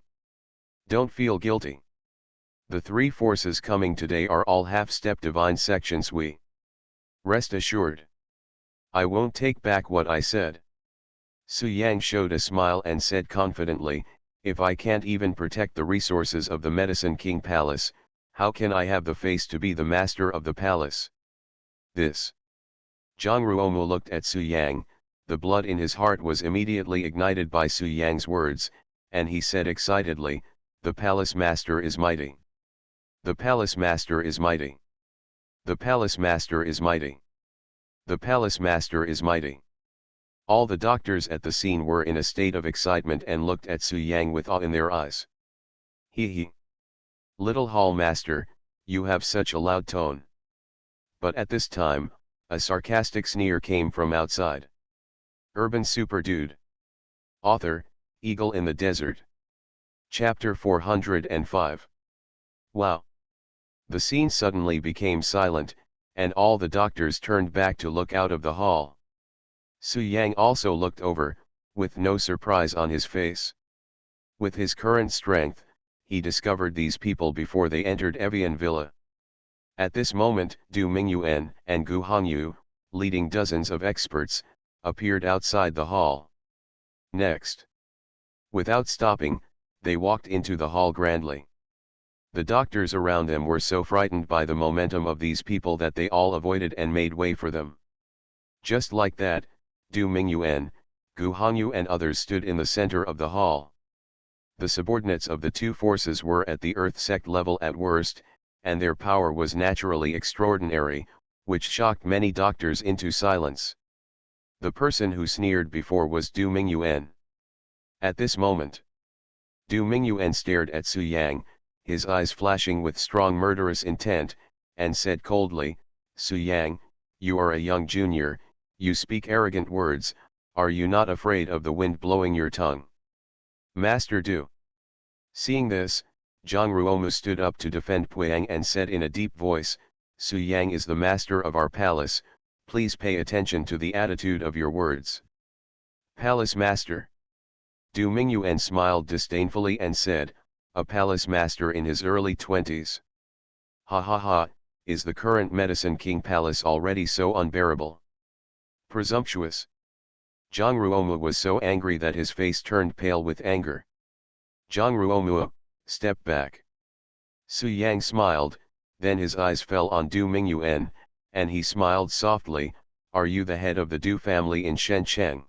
Don't feel guilty. The 3 forces coming today are all half-step divine sections we. Rest assured. I won't take back what I said. Su Yang showed a smile and said confidently, if I can't even protect the resources of the Medicine King Palace, how can I have the face to be the master of the palace? This. Zhang Ruomu looked at Su Yang, the blood in his heart was immediately ignited by Su Yang's words, and he said excitedly, the palace master is mighty. The palace master is mighty. The palace master is mighty. The palace master is mighty. All the doctors at the scene were in a state of excitement and looked at Su Yang with awe in their eyes. He. Little hall master, you have such a loud tone. But at this time, a sarcastic sneer came from outside. Urban Super Dude. Author, Eagle in the Desert. Chapter 405. Wow. The scene suddenly became silent, and all the doctors turned back to look out of the hall. Su Yang also looked over, with no surprise on his face. With his current strength, he discovered these people before they entered Evian Villa. At this moment, Du Mingyuan and Gu Hongyu, leading dozens of experts, appeared outside the hall. Next. Without stopping, they walked into the hall grandly. The doctors around them were so frightened by the momentum of these people that they all avoided and made way for them. Just like that, Du Mingyuan, Gu Hongyu and others stood in the center of the hall. The subordinates of the two forces were at the Earth sect level at worst, and their power was naturally extraordinary, which shocked many doctors into silence. The person who sneered before was Du Mingyuan. At this moment, Du Mingyuan stared at Su Yang, his eyes flashing with strong murderous intent, and said coldly, "Su Yang, you are a young junior, you speak arrogant words, are you not afraid of the wind blowing your tongue?" Master Du. Seeing this, Zhang Ruomu stood up to defend Puang and said in a deep voice, "Su Yang is the master of our palace, please pay attention to the attitude of your words." Palace master. Du Mingyuan smiled disdainfully and said, "A palace master in his early 20s. Ha ha ha, is the current Medicine King Palace already so unbearable? Presumptuous." Zhang Ruomu was so angry that his face turned pale with anger. Zhang Ruomu, step back. Su Yang smiled, then his eyes fell on Du Mingyuan, and he smiled softly, "Are you the head of the Du family in Shenzhen?"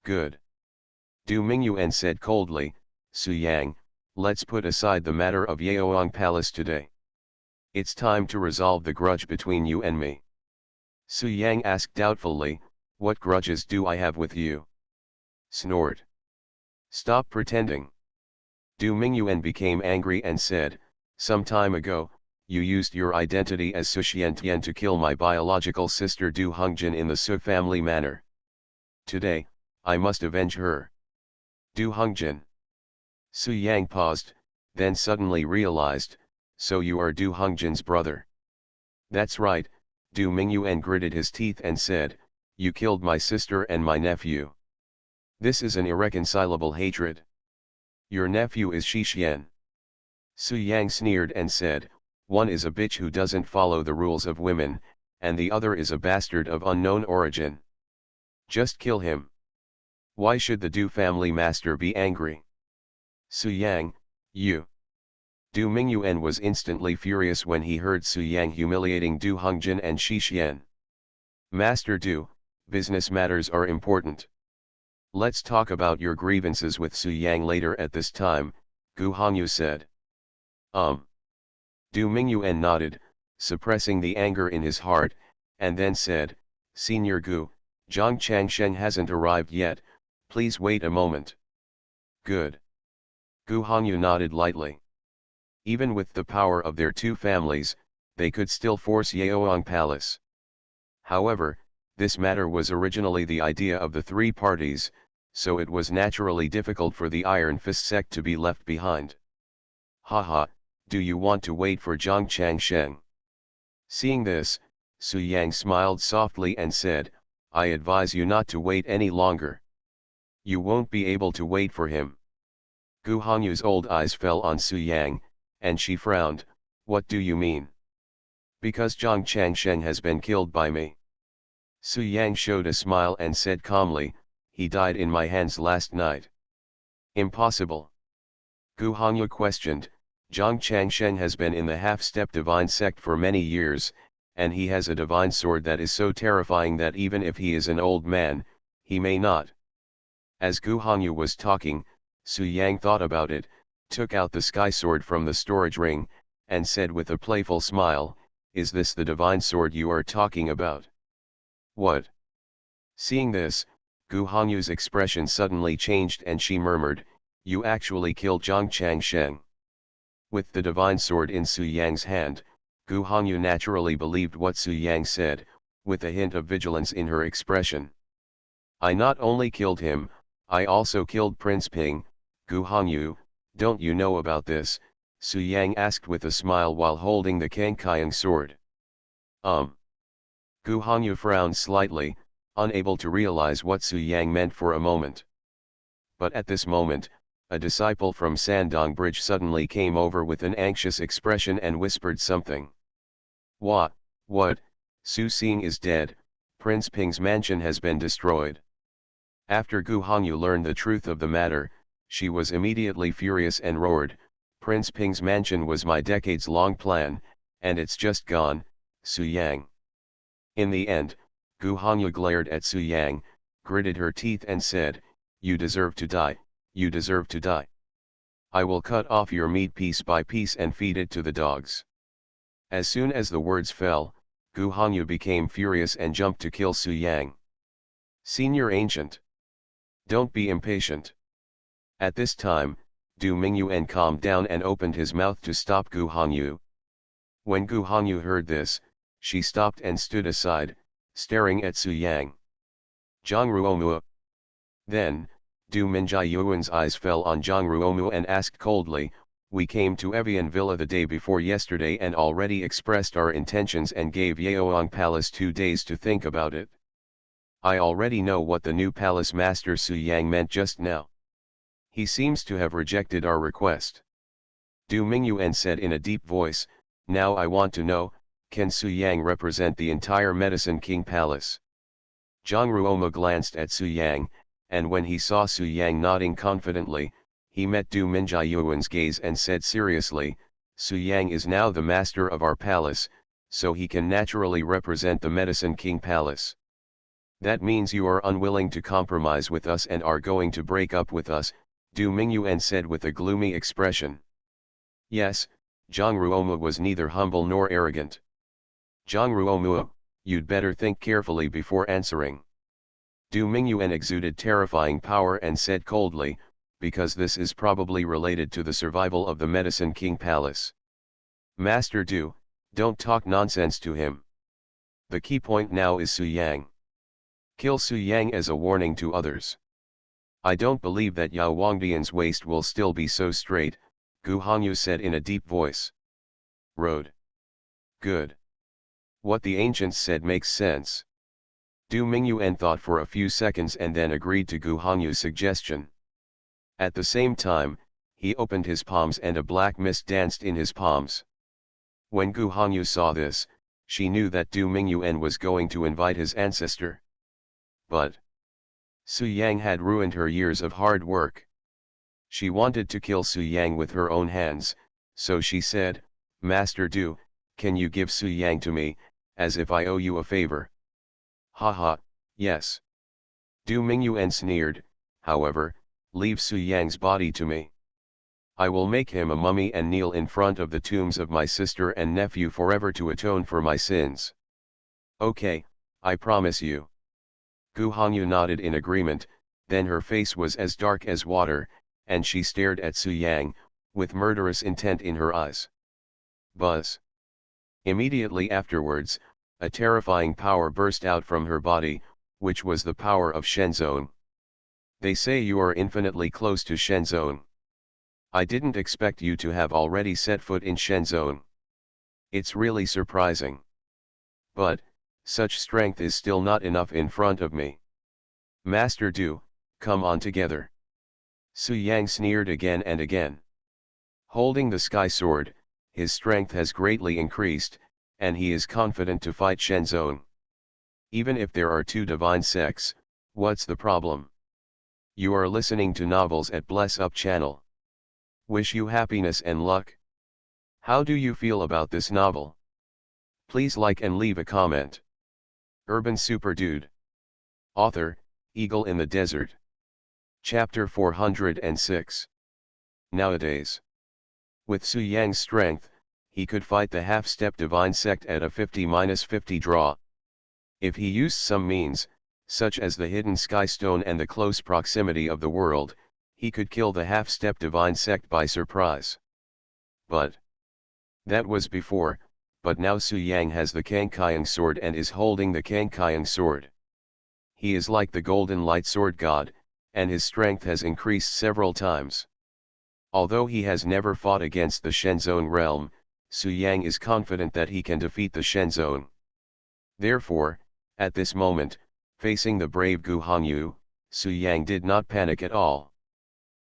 "Good." Du Mingyuan said coldly, "Su Yang, let's put aside the matter of Yaoang Palace today. It's time to resolve the grudge between you and me." Su Yang asked doubtfully, "What grudges do I have with you?" Snored. "Stop pretending." Du Mingyuan became angry and said, "Some time ago, you used your identity as Su Xiantian to kill my biological sister Du Hongjin in the Su family manner. Today, I must avenge her." Du Hongjin. Su Yang paused, then suddenly realized, "So you are Du Hongjin's brother." "That's right," Du Mingyuan gritted his teeth and said, "You killed my sister and my nephew. This is an irreconcilable hatred. Your nephew is Shixian." Su Yang sneered and said, "One is a bitch who doesn't follow the rules of women, and the other is a bastard of unknown origin. Just kill him. Why should the Du family master be angry?" Su Yang, you. Du Mingyuan was instantly furious when he heard Su Yang humiliating Du Hongjin and Shixian. "Master Du, business matters are important. Let's talk about your grievances with Su Yang later at this time," Gu Hongyu said. Du Mingyuan nodded, suppressing the anger in his heart, and then said, "Senior Gu, Zhang Changsheng hasn't arrived yet, please wait a moment." "Good." Gu Hongyu nodded lightly. Even with the power of their two families, they could still force Yaoang Palace. However, this matter was originally the idea of the three parties, so it was naturally difficult for the Iron Fist sect to be left behind. "Haha, do you want to wait for Zhang Changsheng?" Seeing this, Su Yang smiled softly and said, "I advise you not to wait any longer. You won't be able to wait for him." Gu Hongyu's old eyes fell on Su Yang, and she frowned, "What do you mean?" "Because Zhang Changsheng has been killed by me." Su Yang showed a smile and said calmly, "He died in my hands last night." "Impossible." Gu Hongyu questioned, "Zhang Changsheng has been in the half-step divine sect for many years, and he has a divine sword that is so terrifying that even if he is an old man, he may not." As Gu Hongyu was talking, Su Yang thought about it, took out the sky sword from the storage ring, and said with a playful smile, "Is this the divine sword you are talking about?" "What?" Seeing this, Gu Hongyu's expression suddenly changed and she murmured, "You actually killed Zhang Changsheng." With the divine sword in Su Yang's hand, Gu Hongyu naturally believed what Su Yang said, with a hint of vigilance in her expression. "I not only killed him, I also killed Prince Ping." "Gu Hongyu, don't you know about this?" Su Yang asked with a smile while holding the Kankiang sword. Gu Hongyu frowned slightly, unable to realize what Su Yang meant for a moment. But at this moment, a disciple from Sandong Bridge suddenly came over with an anxious expression and whispered something. What, Su Xing is dead, Prince Ping's mansion has been destroyed." After Gu Hongyu learned the truth of the matter, she was immediately furious and roared, "Prince Ping's mansion was my decades-long plan, and it's just gone, Su Yang." In the end, Gu Hongyu glared at Su Yang, gritted her teeth and said, "You deserve to die, you deserve to die. I will cut off your meat piece by piece and feed it to the dogs." As soon as the words fell, Gu Hongyu became furious and jumped to kill Su Yang. "Senior Ancient! Don't be impatient." At this time, Du Mingyuan calmed down and opened his mouth to stop Gu Hongyu. When Gu Hongyu heard this, she stopped and stood aside, staring at Su Yang. "Zhang Ruomu." Then, Du Mingyuan's eyes fell on Zhang Ruomu and asked coldly, "We came to Evian Villa the day before yesterday and already expressed our intentions and gave Yaoang Palace 2 days to think about it. I already know what the new palace master Su Yang meant just now. He seems to have rejected our request." Du Mingyuan said in a deep voice, "Now I want to know, can Su Yang represent the entire Medicine King Palace?" Zhang Ruoma glanced at Su Yang, and when he saw Su Yang nodding confidently, he met Du Mingyuan's gaze and said seriously, "Su Yang is now the master of our palace, so he can naturally represent the Medicine King Palace. That means you are unwilling to compromise with us and are going to break up with us," Du Mingyuan said with a gloomy expression. Yes, Zhang Ruoma was neither humble nor arrogant. "Zhang Ruoma, you'd better think carefully before answering." Du Mingyuan exuded terrifying power and said coldly, "Because this is probably related to the survival of the Medicine King Palace. Master Du, don't talk nonsense to him. The key point now is Su Yang. Kill Su Yang as a warning to others. I don't believe that Yao Wangdian's waist will still be so straight," Gu Hongyu said in a deep voice. "Road. Good. What the ancients said makes sense." Du Mingyuan thought for a few seconds and then agreed to Gu Hongyu's suggestion. At the same time, he opened his palms and a black mist danced in his palms. When Gu Hongyu saw this, she knew that Du Mingyuan was going to invite his ancestor. But Su Yang had ruined her years of hard work. She wanted to kill Su Yang with her own hands, so she said, "Master Du, can you give Su Yang to me, as if I owe you a favor?" "Haha, yes." Du Mingyuan sneered, "However, leave Su Yang's body to me. I will make him a mummy and kneel in front of the tombs of my sister and nephew forever to atone for my sins." "Okay, I promise you." Gu Hongyu nodded in agreement, then her face was as dark as water, and she stared at Su Yang, with murderous intent in her eyes. Buzz. Immediately afterwards, a terrifying power burst out from her body, which was the power of Shenzong. "They say you are infinitely close to Shenzong. I didn't expect you to have already set foot in Shenzong. It's really surprising. But, such strength is still not enough in front of me. Master Du, come on together." Su Yang sneered again and again. Holding the sky sword, his strength has greatly increased, and he is confident to fight Shenzong. Even if there are two divine sects, what's the problem? You are listening to novels at Bless Up channel. Wish you happiness and luck. How do you feel about this novel? Please like and leave a comment. Urban Super Dude. Author, Eagle in the Desert. Chapter 406. Nowadays, with Su Yang's strength, he could fight the half-step divine sect at a 50-50 draw. If he used some means, such as the hidden sky stone and the close proximity of the world, he could kill the half-step divine sect by surprise. But that was before, but now Su Yang has the Kangkyang sword and is holding the Kangkyang sword. He is like the golden light sword god, and his strength has increased several times. Although he has never fought against the Shenzong realm, Su Yang is confident that he can defeat the Shenzong. Therefore, at this moment, facing the brave Gu Hongyu, Su Yang did not panic at all.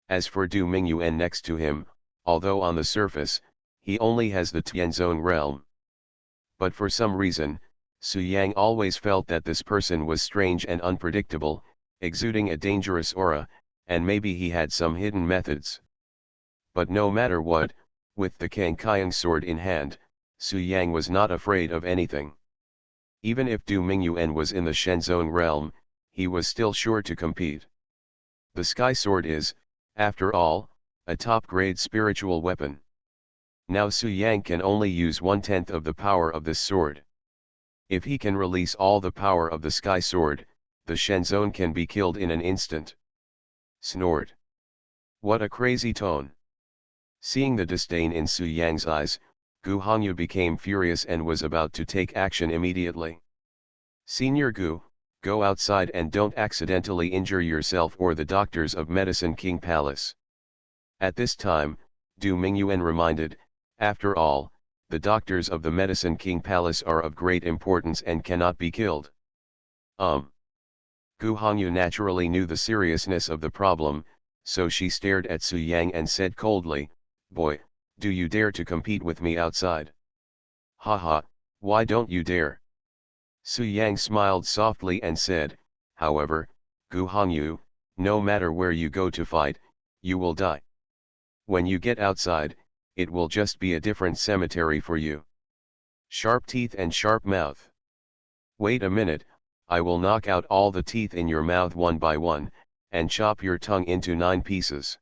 As for Du Mingyuan next to him, although on the surface, he only has the Tianzong realm. But for some reason, Su Yang always felt that this person was strange and unpredictable, exuding a dangerous aura, and maybe he had some hidden methods. But no matter what, with the Kangkyang sword in hand, Su Yang was not afraid of anything. Even if Du Mingyuan was in the Shenzong realm, he was still sure to compete. The Sky Sword is, after all, a top-grade spiritual weapon. Now Su Yang can only use 1/10 of the power of this sword. If he can release all the power of the Sky Sword, the Shenzong can be killed in an instant. Snort. What a crazy tone. Seeing the disdain in Su Yang's eyes, Gu Hongyu became furious and was about to take action immediately. Senior Gu, go outside and don't accidentally injure yourself or the doctors of Medicine King Palace. At this time, Du Mingyuan reminded, after all, the doctors of the Medicine King Palace are of great importance and cannot be killed. Gu Hongyu naturally knew the seriousness of the problem, so she stared at Su Yang and said coldly, "Boy, do you dare to compete with me outside?" "Haha, why don't you dare?" Su Yang smiled softly and said, "However, Gu Hongyu, no matter where you go to fight, you will die. When you get outside, it will just be a different cemetery for you. Sharp teeth and sharp mouth. Wait a minute, I will knock out all the teeth in your mouth one by one, and chop your tongue into 9 pieces."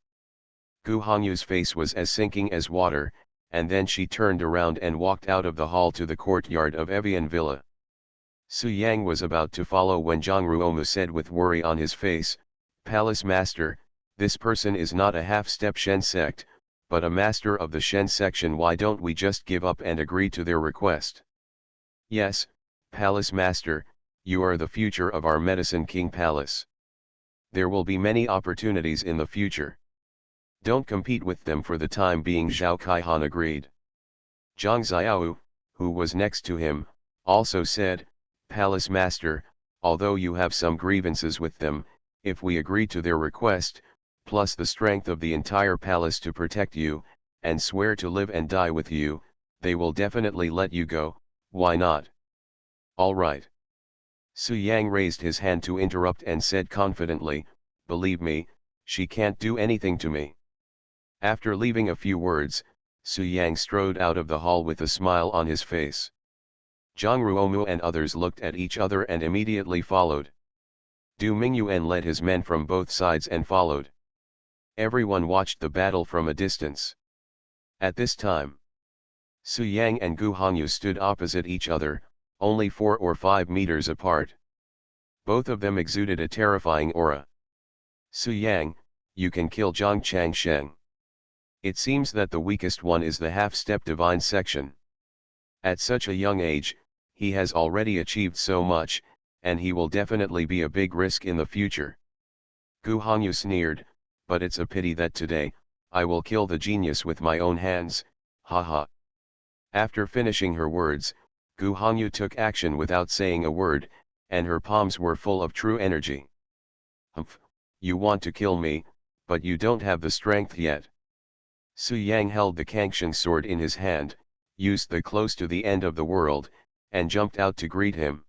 Gu Hongyu's face was as sinking as water, and then she turned around and walked out of the hall to the courtyard of Evian Villa. Su Yang was about to follow when Zhang Ruomu said with worry on his face, "Palace Master, this person is not a half-step Shen sect, but a master of the Shen section. Why don't we just give up and agree to their request?" "Yes, Palace Master, you are the future of our Medicine King Palace. There will be many opportunities in the future. Don't compete with them for the time being." Zhao Kaihan agreed. Zhang Xiao, who was next to him, also said, "Palace Master, although you have some grievances with them, if we agree to their request, plus the strength of the entire palace to protect you, and swear to live and die with you, they will definitely let you go. Why not?" "All right." Su Yang raised his hand to interrupt and said confidently, "Believe me, she can't do anything to me." After leaving a few words, Su Yang strode out of the hall with a smile on his face. Zhang Ruomu and others looked at each other and immediately followed. Du Mingyuan led his men from both sides and followed. Everyone watched the battle from a distance. At this time, Su Yang and Gu Hongyu stood opposite each other, only 4 or 5 meters apart. Both of them exuded a terrifying aura. "Su Yang, you can kill Zhang Changsheng. It seems that the weakest one is the half-step divine section. At such a young age, he has already achieved so much, and he will definitely be a big risk in the future." Gu Hongyu sneered, "But it's a pity that today, I will kill the genius with my own hands, haha." After finishing her words, Gu Hongyu took action without saying a word, and her palms were full of true energy. "Humph, you want to kill me, but you don't have the strength yet." Su Yang held the Kangsheng sword in his hand, used the close to the end of the world, and jumped out to greet him.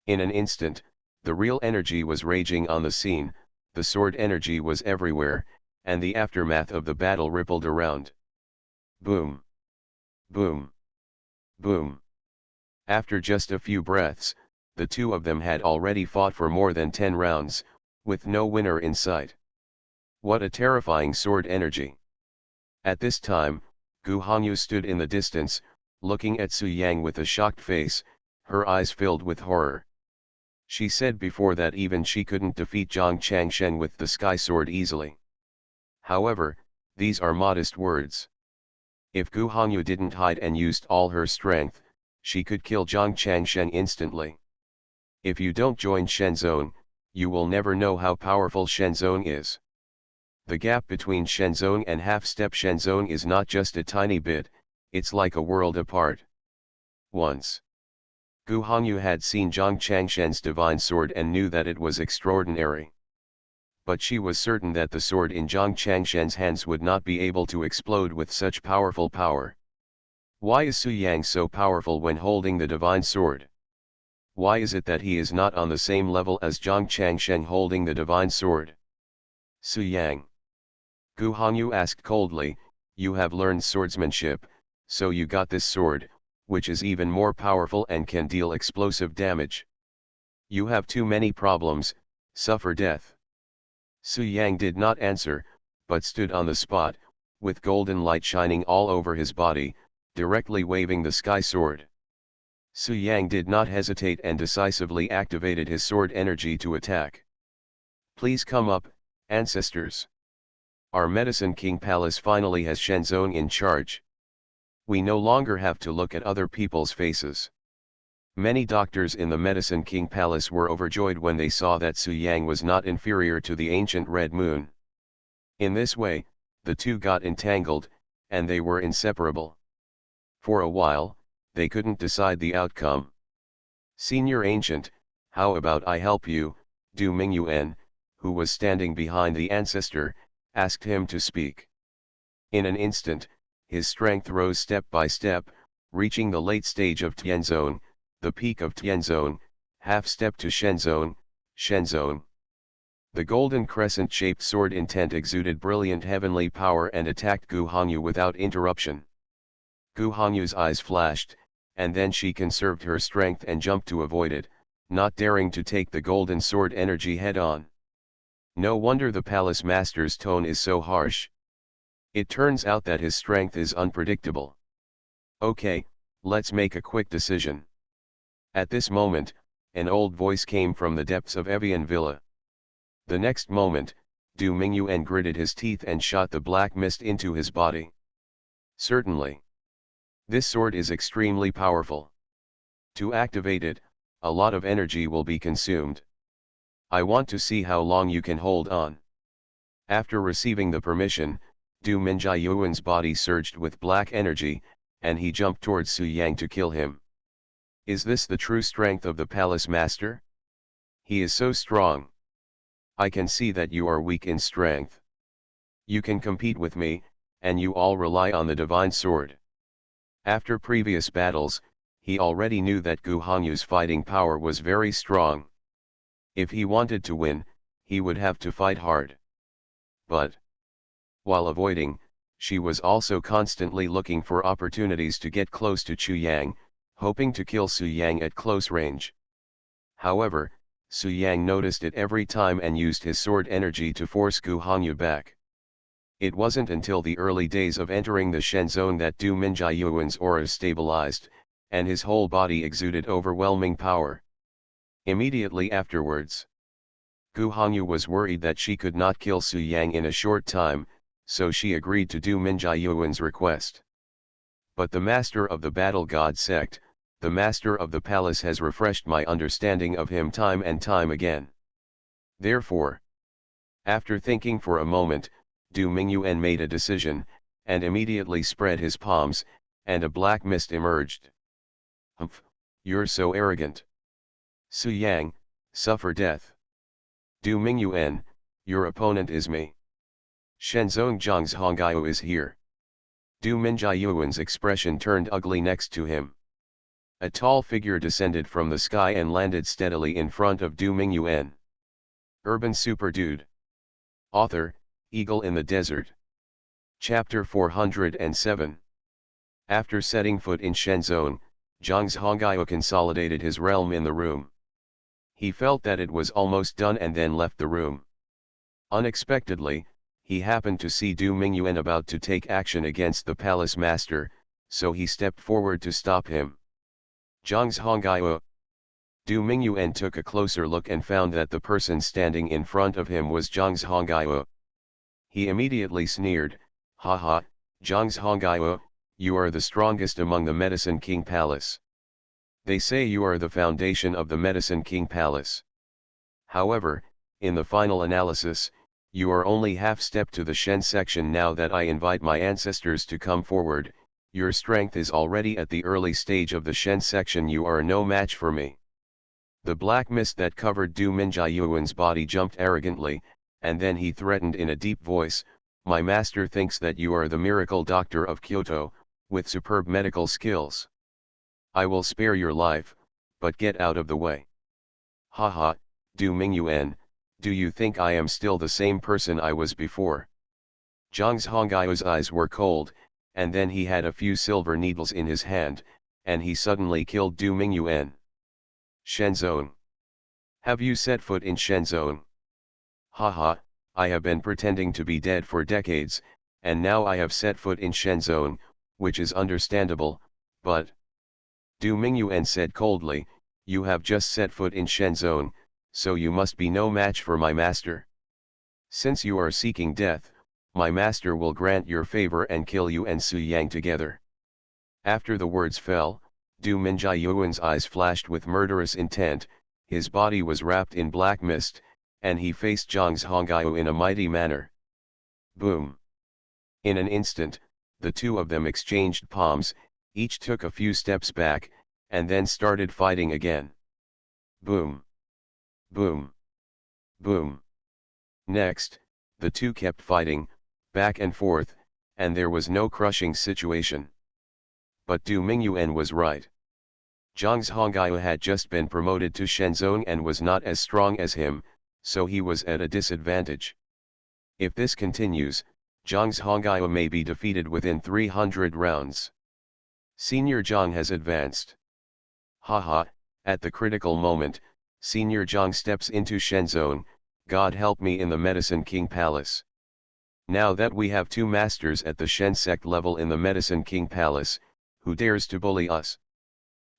In an instant, the real energy was raging on the scene, the sword energy was everywhere, and the aftermath of the battle rippled around. Boom! Boom! Boom! After just a few breaths, the two of them had already fought for more than 10 rounds, with no winner in sight. What a terrifying sword energy! At this time, Gu Hongyu stood in the distance, looking at Su Yang with a shocked face, her eyes filled with horror. She said before that even she couldn't defeat Zhang Changsheng with the Sky Sword easily. However, these are modest words. If Gu Hongyu didn't hide and used all her strength, she could kill Zhang Changsheng instantly. If you don't join Shenzong, you will never know how powerful Shenzong is. The gap between Shenzong and half-step Shenzong is not just a tiny bit, it's like a world apart. Once, Gu Hongyu had seen Zhang Changsheng's divine sword and knew that it was extraordinary. But she was certain that the sword in Zhang Changsheng's hands would not be able to explode with such powerful power. Why is Su Yang so powerful when holding the divine sword? Why is it that he is not on the same level as Zhang Changsheng holding the divine sword? Su Yang. Gu Hongyu asked coldly, "You have learned swordsmanship, so you got this sword, which is even more powerful and can deal explosive damage. You have too many problems, suffer death. Su Yang did not answer, but stood on the spot, with golden light shining all over his body, directly waving the sky sword. Su Yang did not hesitate and decisively activated his sword energy to attack. Please come up, ancestors. Our Medicine King Palace finally has Shenzong in charge. We no longer have to look at other people's faces. Many doctors in the Medicine King Palace were overjoyed when they saw that Su Yang was not inferior to the ancient Red Moon. In this way, the two got entangled, and they were inseparable. For a while, they couldn't decide the outcome. Senior Ancient, how about I help you? Du Mingyuan, who was standing behind the ancestor, asked him to speak. In an instant, his strength rose step by step, reaching the late stage of Tianzong, the peak of Tianzong, half step to Shenzong, Shenzong. The golden crescent-shaped sword intent exuded brilliant heavenly power and attacked Gu Hongyu without interruption. Gu Hongyu's eyes flashed, and then she conserved her strength and jumped to avoid it, not daring to take the golden sword energy head-on. No wonder the palace master's tone is so harsh. It turns out that his strength is unpredictable. Okay, let's make a quick decision. At this moment, an old voice came from the depths of Evian Villa. The next moment, Du Mingyuan gritted his teeth and shot the black mist into his body. Certainly. This sword is extremely powerful. To activate it, a lot of energy will be consumed. I want to see how long you can hold on. After receiving the permission, Du Mingyuan's body surged with black energy, and he jumped towards Su Yang to kill him. Is this the true strength of the palace master? He is so strong. I can see that you are weak in strength. You can compete with me, and you all rely on the divine sword. After previous battles, he already knew that Gu Hongyu's fighting power was very strong. If he wanted to win, he would have to fight hard. But, while avoiding, she was also constantly looking for opportunities to get close to Chu Yang, hoping to kill Su Yang at close range. However, Su Yang noticed it every time and used his sword energy to force Gu Hongyu back. It wasn't until the early days of entering the Shenzong that Du Mingyuan's aura stabilized, and his whole body exuded overwhelming power. Immediately afterwards, Gu Hongyu was worried that she could not kill Su Yang in a short time, so she agreed to Du Mingyuan's request. But the master of the battle god sect, the master of the palace, has refreshed my understanding of him time and time again. Therefore, after thinking for a moment, Du Mingyuan made a decision, and immediately spread his palms, and a black mist emerged. Humph, you're so arrogant. Su Yang, suffer death. Du Mingyuan, your opponent is me. Shenzong Zhang's Hongyu is here. Du Mingyuan's expression turned ugly next to him. A tall figure descended from the sky and landed steadily in front of Du Mingyuan. Urban Super Dude. Author, Eagle in the Desert. Chapter 407. After setting foot in Shenzong, Zhang's Hongyu consolidated his realm in the room. He felt that it was almost done and then left the room. Unexpectedly, he happened to see Du Mingyuan about to take action against the palace master, so he stepped forward to stop him. Zhang's Hongyu. Du Mingyuan took a closer look and found that the person standing in front of him was Zhang's Hongyu. He immediately sneered, "Haha, Zhang's Hongyu, you are the strongest among the Medicine King Palace. They say you are the foundation of the Medicine King Palace. However, in the final analysis, you are only half step to the Shen section. Now that I invite my ancestors to come forward, your strength is already at the early stage of the Shen section. You are no match for me." The black mist that covered Du Mingyuan's body jumped arrogantly, and then he threatened in a deep voice, "My master thinks that you are the miracle doctor of Kyoto, with superb medical skills. I will spare your life, but get out of the way." "Haha, Du Mingyuan, do you think I am still the same person I was before?" Zhang's Hongyu's eyes were cold, and then he had a few silver needles in his hand, and he suddenly killed Du Mingyuan. Shenzong. Have you set foot in Shenzong? Haha, I have been pretending to be dead for decades, and now I have set foot in Shenzong, which is understandable, but... Du Mingyuan said coldly, you have just set foot in Shenzong, so you must be no match for my master. Since you are seeking death, my master will grant your favor and kill you and Su Yang together. After the words fell, Du Mingyuan's eyes flashed with murderous intent, his body was wrapped in black mist, and he faced Zhang Hongyu in a mighty manner. Boom! In an instant, the two of them exchanged palms, each took a few steps back, and then started fighting again. Boom! Boom! Boom! Next, the two kept fighting, back and forth, and there was no crushing situation. But Du Mingyuan was right. Zhang Hongyu had just been promoted to Shenzong and was not as strong as him, so he was at a disadvantage. If this continues, Zhang Hongyu may be defeated within 300 rounds. Senior Zhang has advanced. Haha, at the critical moment, Senior Zhang steps into Shenzong, God help me in the Medicine King Palace. Now that we have two masters at the Shen sect level in the Medicine King Palace, who dares to bully us?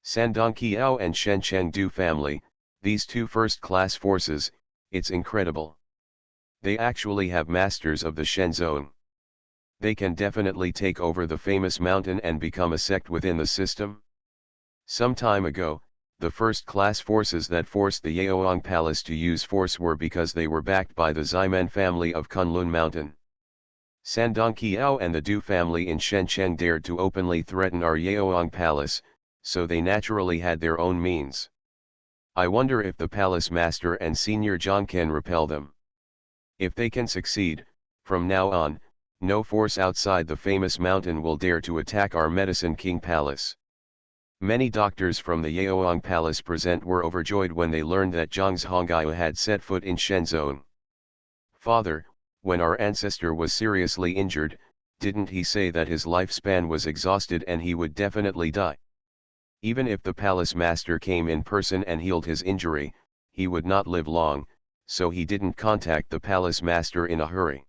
Sandong Qiao and Shen Chengdu family, these two first-class forces, it's incredible. They actually have masters of the Shen zone. They can definitely take over the famous mountain and become a sect within the system. Some time ago, the first-class forces that forced the Yaoang Palace to use force were because they were backed by the Ximen family of Kunlun Mountain. Sandong Qiao and the Du family in Shencheng dared to openly threaten our Yaoang Palace, so they naturally had their own means. I wonder if the Palace Master and Senior Zhang can repel them. If they can succeed, from now on, no force outside the famous mountain will dare to attack our Medicine King Palace. Many doctors from the Yaoang Palace present were overjoyed when they learned that Zhang Hongyu had set foot in Shenzong. Father, when our ancestor was seriously injured, didn't he say that his lifespan was exhausted and he would definitely die? Even if the palace master came in person and healed his injury, he would not live long, so he didn't contact the palace master in a hurry.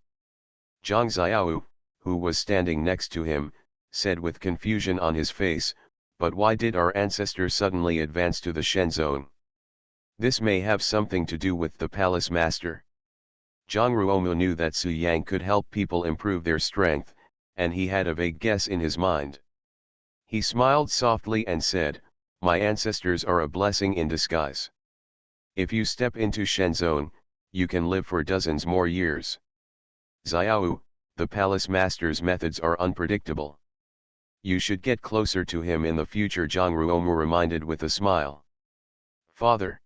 Zhang Xiao, who was standing next to him, said with confusion on his face, but why did our ancestor suddenly advance to the Shen zone? This may have something to do with the palace master. Zhang Ruomu knew that Su Yang could help people improve their strength, and he had a vague guess in his mind. He smiled softly and said, my ancestors are a blessing in disguise. If you step into Shenzong, you can live for dozens more years. Xiao, the palace master's methods are unpredictable. You should get closer to him in the future, Zhang Ruomu reminded with a smile. Father.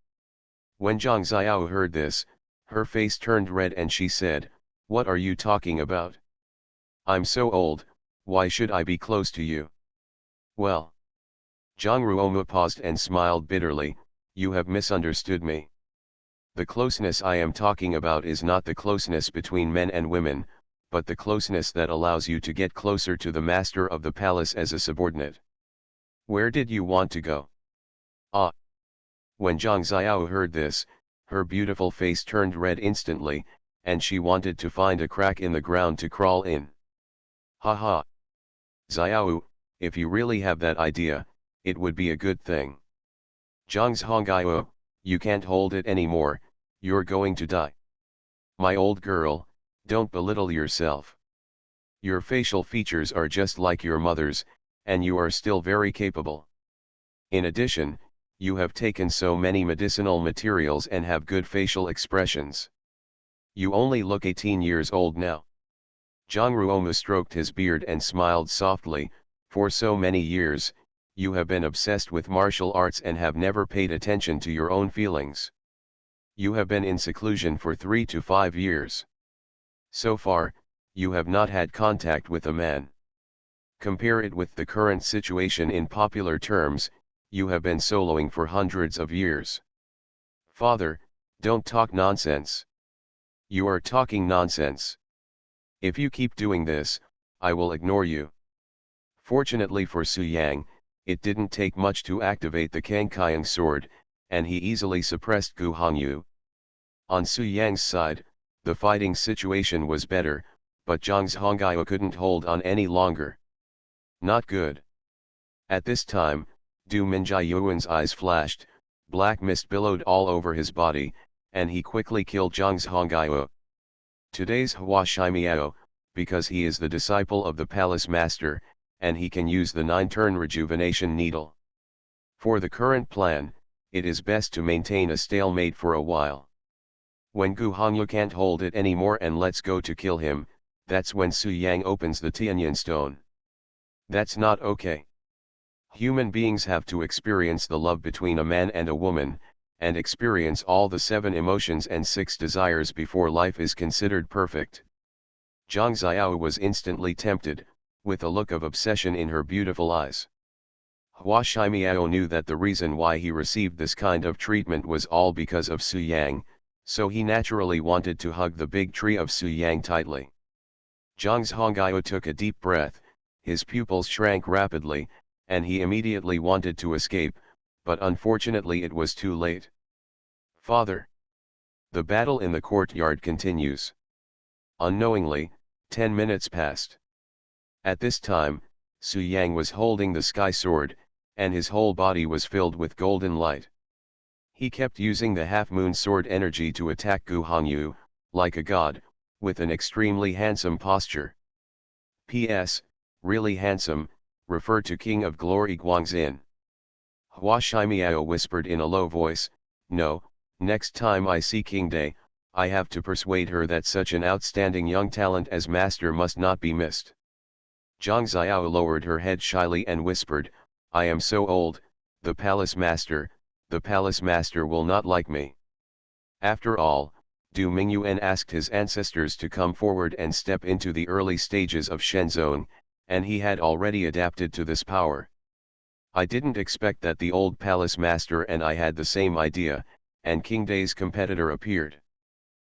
When Zhang Xiao heard this, her face turned red and she said, what are you talking about? I'm so old, why should I be close to you? Well. Zhang Ruomu paused and smiled bitterly, you have misunderstood me. The closeness I am talking about is not the closeness between men and women, but the closeness that allows you to get closer to the master of the palace as a subordinate. Where did you want to go? Ah. When Zhang Xiao heard this, her beautiful face turned red instantly, and she wanted to find a crack in the ground to crawl in. Haha. Xiao, if you really have that idea, it would be a good thing. Zhang Hongyu, you can't hold it anymore, you're going to die. My old girl, don't belittle yourself. Your facial features are just like your mother's, and you are still very capable. In addition, you have taken so many medicinal materials and have good facial expressions. You only look 18 years old now. Zhang Ruomu stroked his beard and smiled softly, for so many years, you have been obsessed with martial arts and have never paid attention to your own feelings. You have been in seclusion for 3 to 5 years. So far, you have not had contact with a man. Compare it with the current situation in popular terms, you have been soloing for hundreds of years. Father, don't talk nonsense. You are talking nonsense. If you keep doing this, I will ignore you. Fortunately for Su Yang, It didn't take much to activate the Kangkyang sword, and he easily suppressed Gu Hongyu. On Su Yang's side, the fighting situation was better, but Zhang's Hongyu couldn't hold on any longer. Not good. At this time, Du Minjiayuan's eyes flashed, black mist billowed all over his body, and he quickly killed Zhang's Hongyu. Today's Hua Shimiao, because he is the disciple of the palace master, and he can use the 9-turn rejuvenation needle. For the current plan, it is best to maintain a stalemate for a while. When Gu Hongyu can't hold it anymore and lets go to kill him, that's when Su Yang opens the Tianyan stone. That's not okay. Human beings have to experience the love between a man and a woman, and experience all the 7 emotions and 6 desires before life is considered perfect. Zhang Xiao was instantly tempted, with a look of obsession in her beautiful eyes. Hua Shimiao knew that the reason why he received this kind of treatment was all because of Su Yang, so he naturally wanted to hug the big tree of Su Yang tightly. Zhang's Hongyu took a deep breath, his pupils shrank rapidly, and he immediately wanted to escape, but unfortunately it was too late. Father! The battle in the courtyard continues. Unknowingly, 10 minutes passed. At this time, Su Yang was holding the sky sword, and his whole body was filled with golden light. He kept using the half-moon sword energy to attack Gu Hongyu, like a god, with an extremely handsome posture. P.S. Really handsome, refer to King of Glory Guangxin. Hua Shimiao whispered in a low voice, no, next time I see King Day, I have to persuade her that such an outstanding young talent as master must not be missed. Zhang Xiao lowered her head shyly and whispered, I am so old, the palace master will not like me. After all, Du Mingyuan asked his ancestors to come forward and step into the early stages of Shenzong, and he had already adapted to this power. I didn't expect that the old palace master and I had the same idea, and King Day's competitor appeared.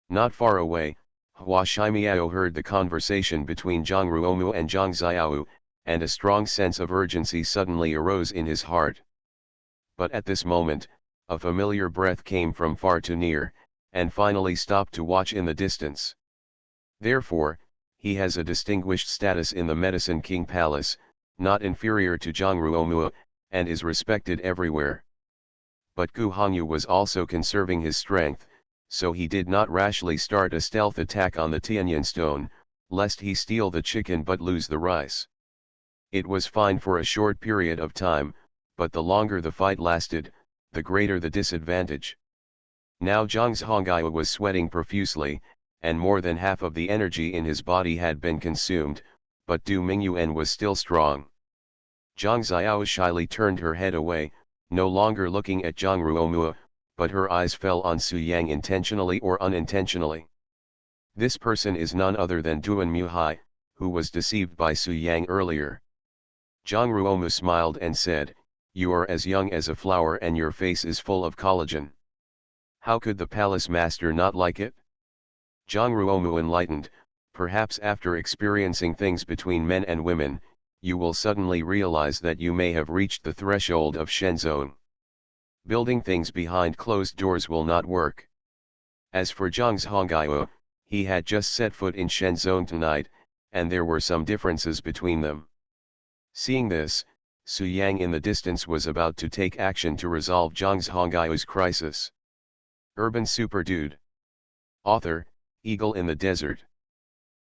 Not far away, Hua Shimiao heard the conversation between Zhang Ruomu and Zhang Xiao, and a strong sense of urgency suddenly arose in his heart. But at this moment, a familiar breath came from far to near, and finally stopped to watch in the distance. Therefore, he has a distinguished status in the Medicine King Palace, not inferior to Zhang Ruomu, and is respected everywhere. But Gu Hongyu was also conserving his strength, so he did not rashly start a stealth attack on the Tianyan stone, lest he steal the chicken but lose the rice. It was fine for a short period of time, but the longer the fight lasted, the greater the disadvantage. Now Zhang's Hongyu was sweating profusely, and more than half of the energy in his body had been consumed, but Du Mingyuan was still strong. Zhang Xiao shyly turned her head away, no longer looking at Zhang Ruomu, but her eyes fell on Su Yang intentionally or unintentionally. This person is none other than Duan Muhai, who was deceived by Su Yang earlier. Zhang Ruomu smiled and said, you are as young as a flower and your face is full of collagen. How could the palace master not like it? Zhang Ruomu enlightened, perhaps after experiencing things between men and women, you will suddenly realize that you may have reached the threshold of Shenzong. Building things behind closed doors will not work. As for Zhang's Hongyu, he had just set foot in Shenzong tonight, and there were some differences between them. Seeing this, Su Yang in the distance was about to take action to resolve Zhang's Hongyu's crisis. Urban Super Dude. Author, Eagle in the Desert.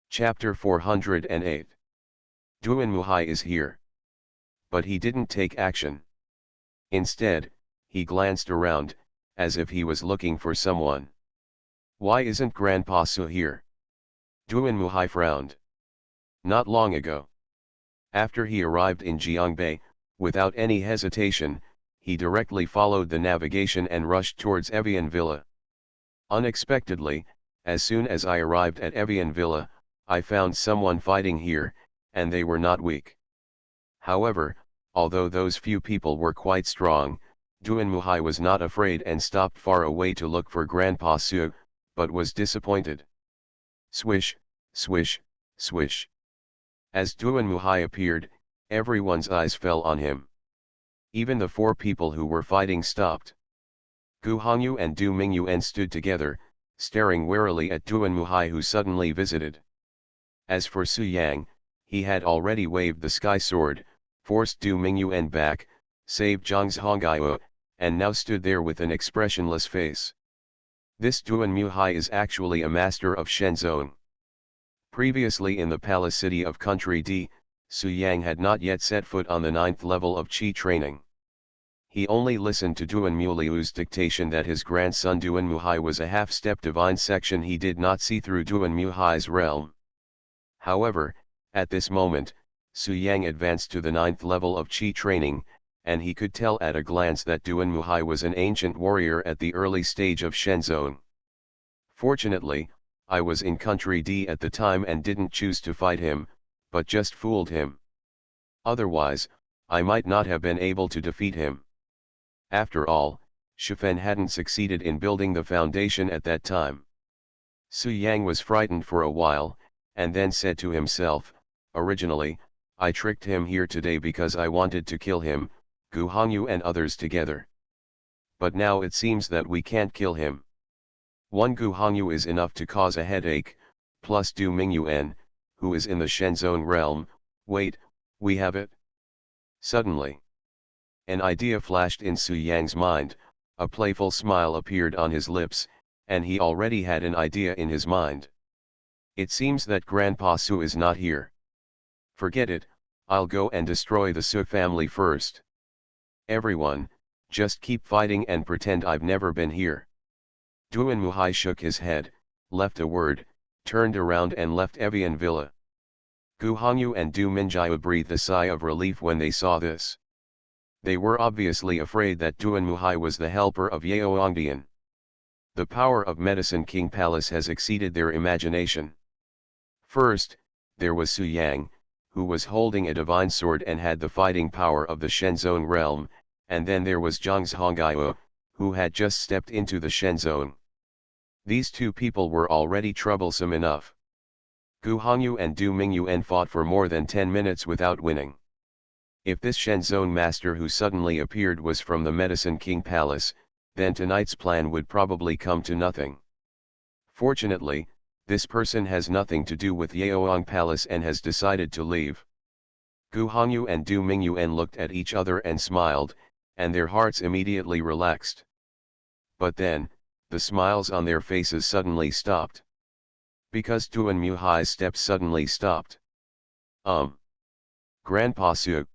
Chapter 408. Duan Muhai is here. But he didn't take action. Instead, he glanced around, as if he was looking for someone. Why isn't Grandpa Su here? Duan Muhai frowned. Not long ago. After he arrived in Jiangbei, without any hesitation, he directly followed the navigation and rushed towards Evian Villa. Unexpectedly, as soon as I arrived at Evian Villa, I found someone fighting here, and they were not weak. However, although those few people were quite strong, Duan Muhai was not afraid and stopped far away to look for Grandpa Su, but was disappointed. Swish, swish, swish. As Duan Muhai appeared, everyone's eyes fell on him. Even the four people who were fighting stopped. Gu Hongyu and Du Mingyuan stood together, staring warily at Duan Muhai, who suddenly visited. As for Su Yang, he had already waved the sky sword, forced Du Mingyuan back, saved Zhang's Hongaiu, and now stood there with an expressionless face. This Duan Muhai is actually a master of Shenzong. Previously in the palace city of Country D, Su Yang had not yet set foot on the 9th level of Qi training. He only listened to Duan Muliu's dictation that his grandson Duan Muhai was a half-step divine section. He did not see through Duan Muhai's realm. However, at this moment, Su Yang advanced to the 9th level of Qi training, and he could tell at a glance that Duan Muhai was an ancient warrior at the early stage of Shenzong. Fortunately, I was in Country D at the time and didn't choose to fight him, but just fooled him. Otherwise, I might not have been able to defeat him. After all, Shifen hadn't succeeded in building the foundation at that time. Su Yang was frightened for a while, and then said to himself, originally, I tricked him here today because I wanted to kill him, Gu Hongyu and others together. But now it seems that we can't kill him. One Gu Hongyu is enough to cause a headache, plus Du Mingyuan, who is in the Shenzong realm. Wait, we have it. Suddenly, an idea flashed in Su Yang's mind, a playful smile appeared on his lips, and he already had an idea in his mind. It seems that Grandpa Su is not here. Forget it, I'll go and destroy the Su family first. Everyone, just keep fighting and pretend I've never been here. Duan Muhai shook his head, left a word, turned around and left Evian Villa. Gu Hongyu and Du Minjiu breathed a sigh of relief when they saw this. They were obviously afraid that Duan Muhai was the helper of Yao Ongdian. The power of Medicine King Palace has exceeded their imagination. First, there was Su Yang, who was holding a divine sword and had the fighting power of the Shenzong realm, and then there was Zhang's Hongaiu, who had just stepped into the Shenzong. These two people were already troublesome enough. Gu Hongyu and Du Mingyuan fought for more than 10 minutes without winning. If this Shenzong master who suddenly appeared was from the Medicine King Palace, then tonight's plan would probably come to nothing. Fortunately, this person has nothing to do with Yaoang Palace and has decided to leave. Gu Hongyu and Du Mingyuan looked at each other and smiled, and their hearts immediately relaxed. But then, the smiles on their faces suddenly stopped. Because Duan Muhai's steps suddenly stopped. Grandpa Su.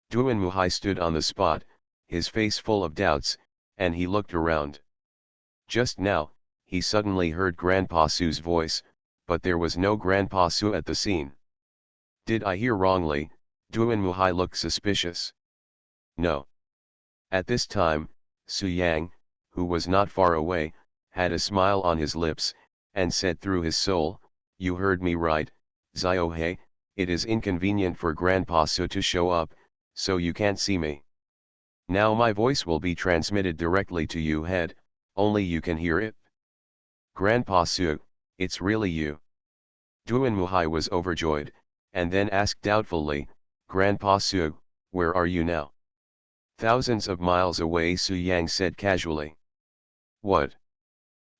Duan Muhai stood on the spot, his face full of doubts, and he looked around. Just now, he suddenly heard Grandpa Su's voice, but there was no Grandpa Su at the scene. Did I hear wrongly? Duan Muhai looked suspicious. No. At this time, Su Yang, who was not far away, had a smile on his lips, and said through his soul, you heard me right, Ziohe, it is inconvenient for Grandpa Su to show up, so you can't see me. Now my voice will be transmitted directly to you head, only you can hear it. Grandpa Su, it's really you. Duan Muhai was overjoyed, and then asked doubtfully, Grandpa Su, where are you now? Thousands of miles away, Su Yang said casually. What?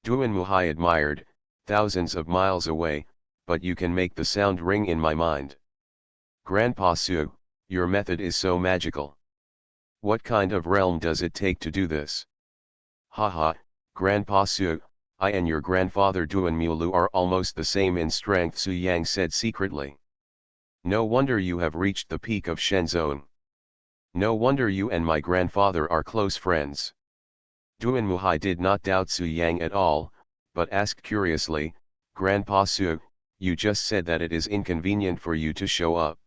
Duan Muhai admired, thousands of miles away, but you can make the sound ring in my mind. Grandpa Su, your method is so magical. What kind of realm does it take to do this? Haha, Grandpa Su, I and your grandfather Duan Mulu are almost the same in strength, Su Yang said secretly. No wonder you have reached the peak of Shenzong. No wonder you and my grandfather are close friends. Duan Muhai did not doubt Su Yang at all, but asked curiously, Grandpa Su, you just said that it is inconvenient for you to show up.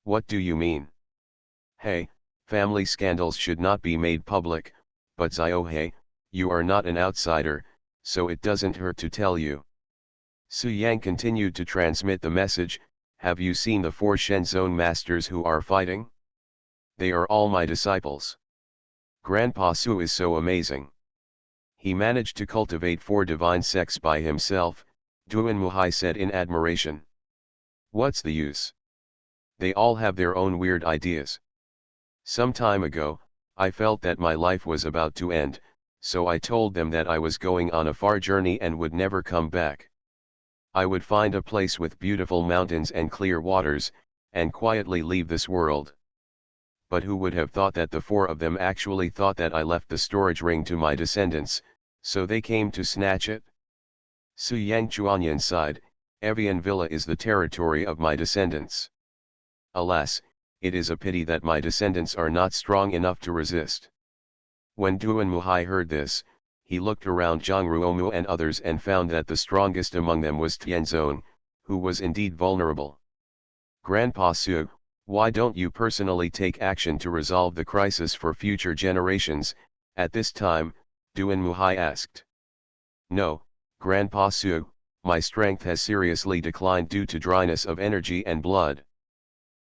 What do you mean? Hey, family scandals should not be made public, but Ziohe, you are not an outsider, so it doesn't hurt to tell you. Su Yang continued to transmit the message, have you seen the 4 Shenzong masters who are fighting? They are all my disciples. Grandpa Su is so amazing. He managed to cultivate 4 divine sects by himself, Duan Muhai said in admiration. What's the use? They all have their own weird ideas. Some time ago, I felt that my life was about to end, so I told them that I was going on a far journey and would never come back. I would find a place with beautiful mountains and clear waters, and quietly leave this world. But who would have thought that the four of them actually thought that I left the storage ring to my descendants, so they came to snatch it? Su Yang Chuanyan sighed, Evian Villa is the territory of my descendants. Alas, it is a pity that my descendants are not strong enough to resist. When Duan Muhai heard this, he looked around Zhang Ruomu and others and found that the strongest among them was Tianzong, who was indeed vulnerable. Grandpa Su, why don't you personally take action to resolve the crisis for future generations? At this time, Duan Muhai asked. No, Grandpa Su, my strength has seriously declined due to dryness of energy and blood.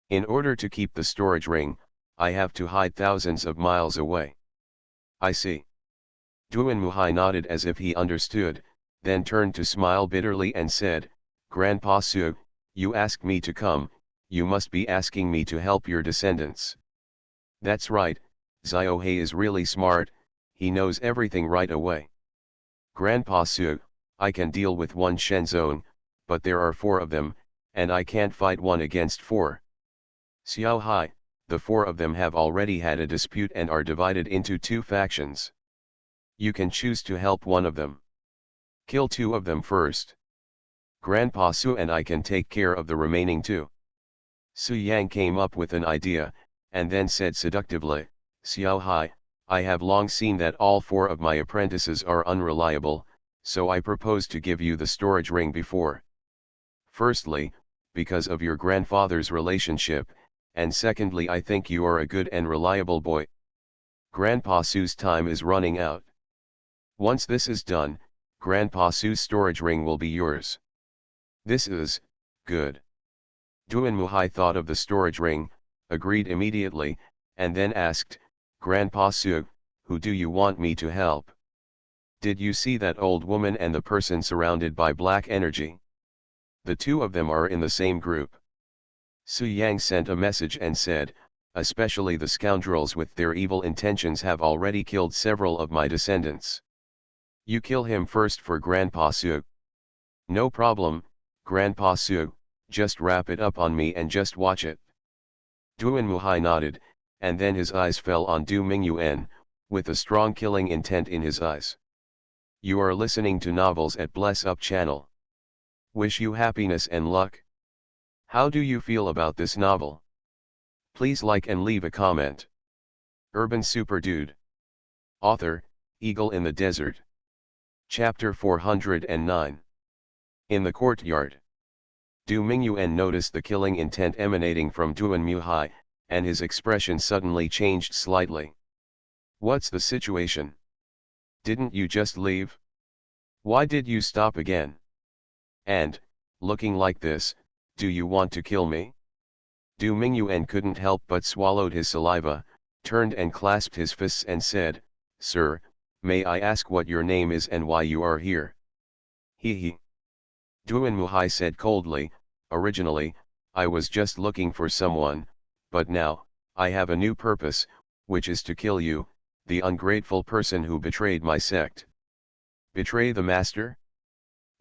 In order to keep the storage ring, I have to hide thousands of miles away. I see. Duan Muhai nodded as if he understood, then turned to smile bitterly and said, Grandpa Su, you asked me to come, you must be asking me to help your descendants. That's right, Ziohei is really smart, he knows everything right away. Grandpa Su, I can deal with one Shenzong, but there are four of them, and I can't fight one against four. Xiao Hai, the four of them have already had a dispute and are divided into two factions. You can choose to help one of them. Kill two of them first. Grandpa Su and I can take care of the remaining two. Su Yang came up with an idea, and then said seductively, Xiao Hai, I have long seen that all four of my apprentices are unreliable, so I propose to give you the storage ring before. Firstly, because of your grandfather's relationship, and secondly I think you are a good and reliable boy. Grandpa Su's time is running out. Once this is done, Grandpa Su's storage ring will be yours. This is good. Duan Muhai thought of the storage ring, agreed immediately, and then asked, Grandpa Su, who do you want me to help? Did you see that old woman and the person surrounded by black energy? The two of them are in the same group. Su Yang sent a message and said, especially the scoundrels with their evil intentions have already killed several of my descendants. You kill him first for Grandpa Su. No problem, Grandpa Su, just wrap it up on me and just watch it. Duan Muhai nodded, and then his eyes fell on Du Mingyuan, with a strong killing intent in his eyes. You are listening to novels at Bless Up channel. Wish you happiness and luck. How do you feel about this novel? Please like and leave a comment. Urban Super Dude. Author, Eagle in the Desert. Chapter 409. In the courtyard. Du Mingyuan noticed the killing intent emanating from Duan Muhai, and his expression suddenly changed slightly. What's the situation? Didn't you just leave? Why did you stop again? And, looking like this, do you want to kill me? Du Mingyuan couldn't help but swallowed his saliva, turned and clasped his fists and said, Sir, may I ask what your name is and why you are here? He. Duan Muhai said coldly, originally, I was just looking for someone, but now, I have a new purpose, which is to kill you, the ungrateful person who betrayed my sect. Betray the master?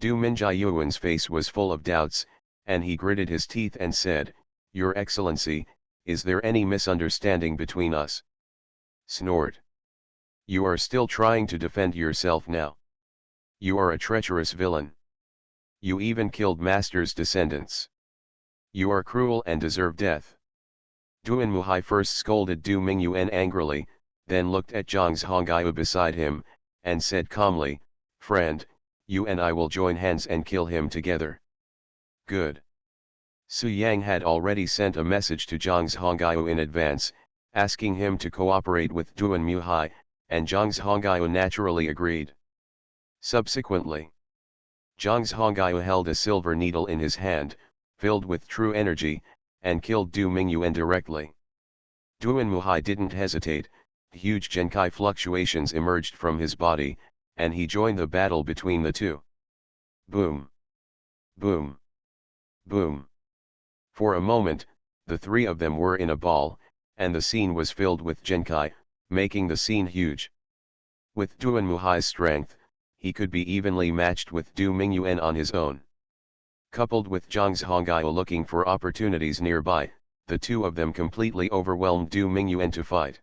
Du Mingyuan's face was full of doubts, and he gritted his teeth and said, Your Excellency, is there any misunderstanding between us? Snort. You are still trying to defend yourself now. You are a treacherous villain. You even killed Master's descendants. You are cruel and deserve death. Duan Muhai first scolded Du Mingyuan angrily, then looked at Zhang Zhongaiu beside him, and said calmly, Friend, you and I will join hands and kill him together. Good. Su Yang had already sent a message to Zhang Zhongaiu in advance, asking him to cooperate with Duan Muhai, and Zhang Zhongaiu naturally agreed. Subsequently, Zhang Zhongaiu held a silver needle in his hand, filled with true energy, and killed Du Mingyuan directly. Duan Muhai didn't hesitate, huge Genkai fluctuations emerged from his body, and he joined the battle between the two. Boom! Boom! Boom! For a moment, the three of them were in a ball, and the scene was filled with Genkai, making the scene huge. With Duan Muhai's strength, he could be evenly matched with Du Mingyuan on his own. Coupled with Zhang Zhonghai looking for opportunities nearby, the two of them completely overwhelmed Du Mingyuan to fight.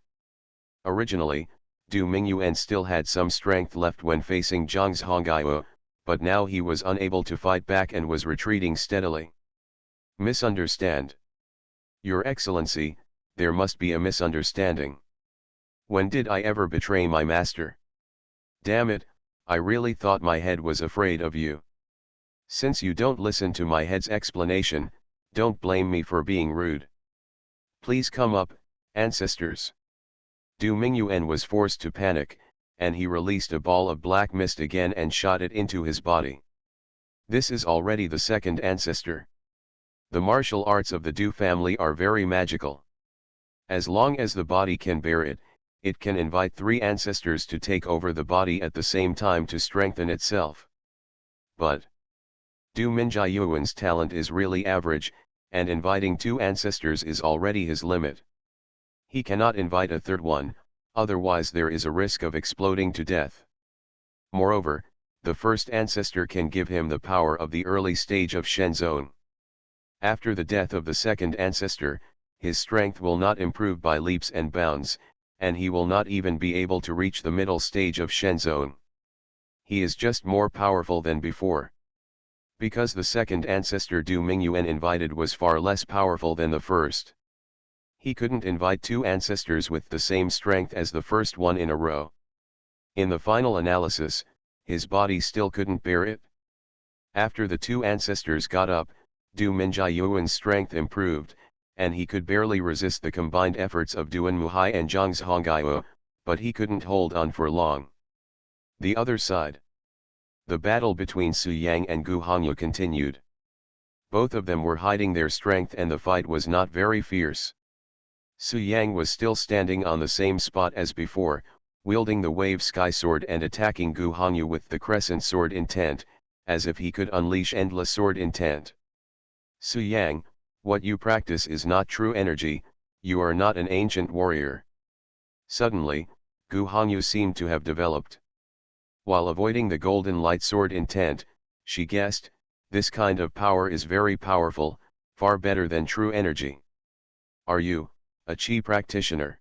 Originally, Du Mingyuan still had some strength left when facing Zhang Zhonghai, but now he was unable to fight back and was retreating steadily. Misunderstand. Your Excellency, there must be a misunderstanding. When did I ever betray my master? Damn it, I really thought my head was afraid of you. Since you don't listen to my head's explanation, don't blame me for being rude. Please come up, ancestors. Du Mingyuan was forced to panic, and he released a ball of black mist again and shot it into his body. This is already the second ancestor. The martial arts of the Du family are very magical. As long as the body can bear it, it can invite three ancestors to take over the body at the same time to strengthen itself. But Du Mingyuan's talent is really average, and inviting two ancestors is already his limit. He cannot invite a third one, otherwise there is a risk of exploding to death. Moreover, the first ancestor can give him the power of the early stage of Shen Zone. After the death of the second ancestor, his strength will not improve by leaps and bounds, and he will not even be able to reach the middle stage of Shen Zone. He is just more powerful than before. Because the second ancestor Du Mingyuan invited was far less powerful than the first. He couldn't invite two ancestors with the same strength as the first one in a row. In the final analysis, his body still couldn't bear it. After the two ancestors got up, Du Mingyuan's strength improved, and he could barely resist the combined efforts of Duan Muhai and Zhang Zhonghai, but he couldn't hold on for long. The other side. The battle between Su Yang and Gu Hongyu continued. Both of them were hiding their strength and the fight was not very fierce. Su Yang was still standing on the same spot as before, wielding the wave sky sword and attacking Gu Hongyu with the crescent sword intent, as if he could unleash endless sword intent. Su Yang, what you practice is not true energy, you are not an ancient warrior. Suddenly, Gu Hongyu seemed to have developed. While avoiding the golden light sword intent, she guessed, this kind of power is very powerful, far better than true energy. Are you a Qi practitioner?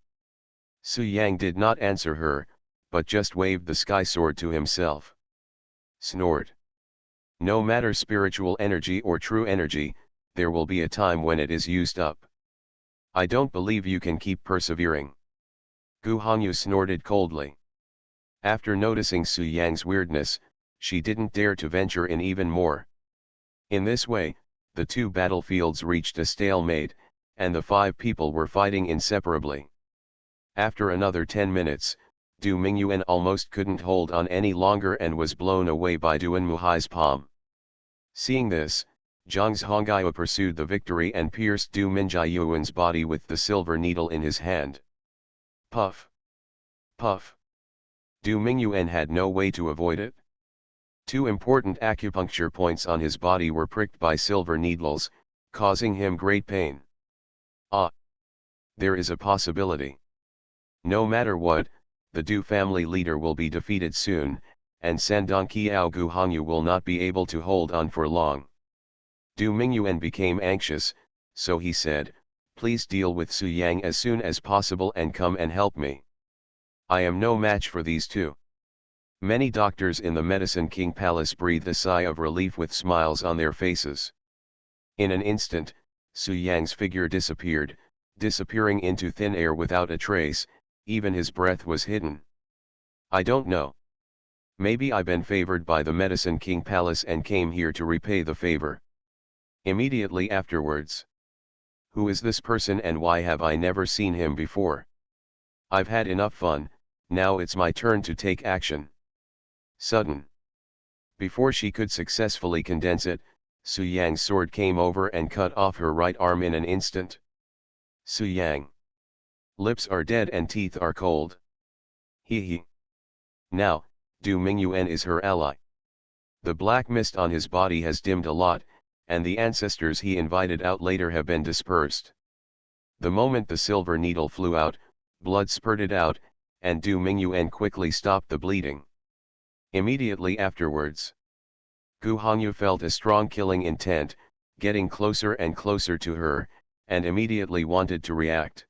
Su Yang did not answer her, but just waved the sky sword to himself. Snored. No matter spiritual energy or true energy, there will be a time when it is used up. I don't believe you can keep persevering. Gu Hongyu snorted coldly. After noticing Su Yang's weirdness, she didn't dare to venture in even more. In this way, the two battlefields reached a stalemate, and the five people were fighting inseparably. After another 10 minutes, Du Mingyuan almost couldn't hold on any longer and was blown away by Duan Muhai's palm. Seeing this, Zhang Zhonghai pursued the victory and pierced Du Mingyuan's body with the silver needle in his hand. Puff! Puff! Du Mingyuan had no way to avoid it. Two important acupuncture points on his body were pricked by silver needles, causing him great pain. Ah! There is a possibility. No matter what, the Du family leader will be defeated soon, and Sandong Qiao Gu Hongyu will not be able to hold on for long. Du Mingyuan became anxious, so he said, please deal with Su Yang as soon as possible and come and help me. I am no match for these two. Many doctors in the Medicine King Palace breathed a sigh of relief with smiles on their faces. In an instant, Su Yang's figure disappeared, disappearing into thin air without a trace, even his breath was hidden. I don't know. Maybe I've been favored by the Medicine King Palace and came here to repay the favor. Immediately afterwards. Who is this person and why have I never seen him before? I've had enough fun, now it's my turn to take action. Sudden. Before she could successfully condense it, Su Yang's sword came over and cut off her right arm in an instant. Su Yang. Lips are dead and teeth are cold. He. Now, Du Mingyuan is her ally. The black mist on his body has dimmed a lot, and the ancestors he invited out later have been dispersed. The moment the silver needle flew out, blood spurted out, and Du Mingyuan quickly stopped the bleeding. Immediately afterwards, Gu Hongyu felt a strong killing intent, getting closer and closer to her, and immediately wanted to react.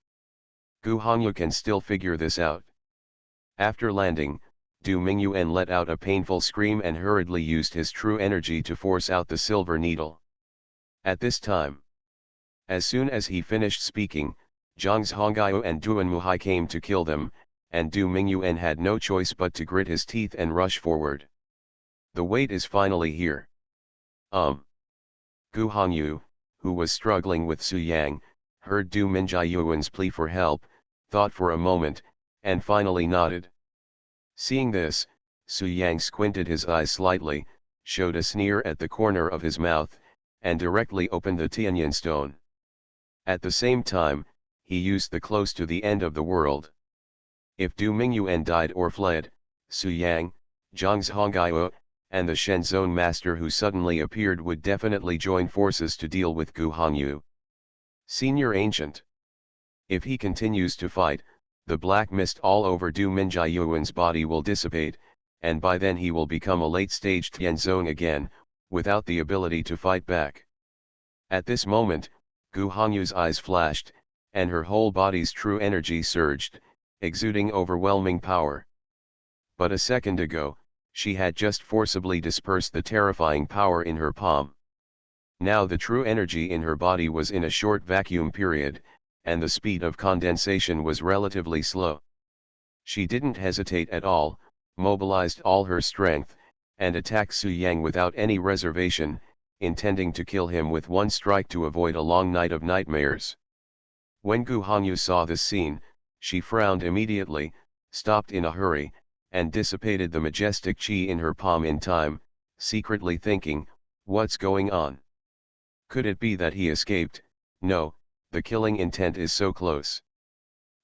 Gu Hongyu can still figure this out. After landing, Du Mingyuan let out a painful scream and hurriedly used his true energy to force out the silver needle. At this time, as soon as he finished speaking, Zhang Hongyu and Duan Muhai came to kill them, and Du Mingyuan had no choice but to grit his teeth and rush forward. The wait is finally here. Gu Hongyu, who was struggling with Su Yang, heard Du Mingyuan's plea for help, thought for a moment, and finally nodded. Seeing this, Su Yang squinted his eyes slightly, showed a sneer at the corner of his mouth, and directly opened the Tianyan stone. At the same time, he used the close to the end of the world. If Du Mingyuan died or fled, Su Yang, Zhang Hongyu, and the Shenzone master who suddenly appeared would definitely join forces to deal with Gu Hongyu. Senior Ancient. If he continues to fight, the black mist all over Du Mingyuan's body will dissipate, and by then he will become a late-stage Tianzong again, without the ability to fight back. At this moment, Gu Hongyu's eyes flashed, and her whole body's true energy surged, exuding overwhelming power. But a second ago, she had just forcibly dispersed the terrifying power in her palm. Now the true energy in her body was in a short vacuum period, and the speed of condensation was relatively slow. She didn't hesitate at all, mobilized all her strength, and attacked Su Yang without any reservation, intending to kill him with one strike to avoid a long night of nightmares. When Gu Hongyu saw this scene, she frowned immediately, stopped in a hurry, and dissipated the majestic qi in her palm in time, secretly thinking, "What's going on? Could it be that he escaped? No, the killing intent is so close.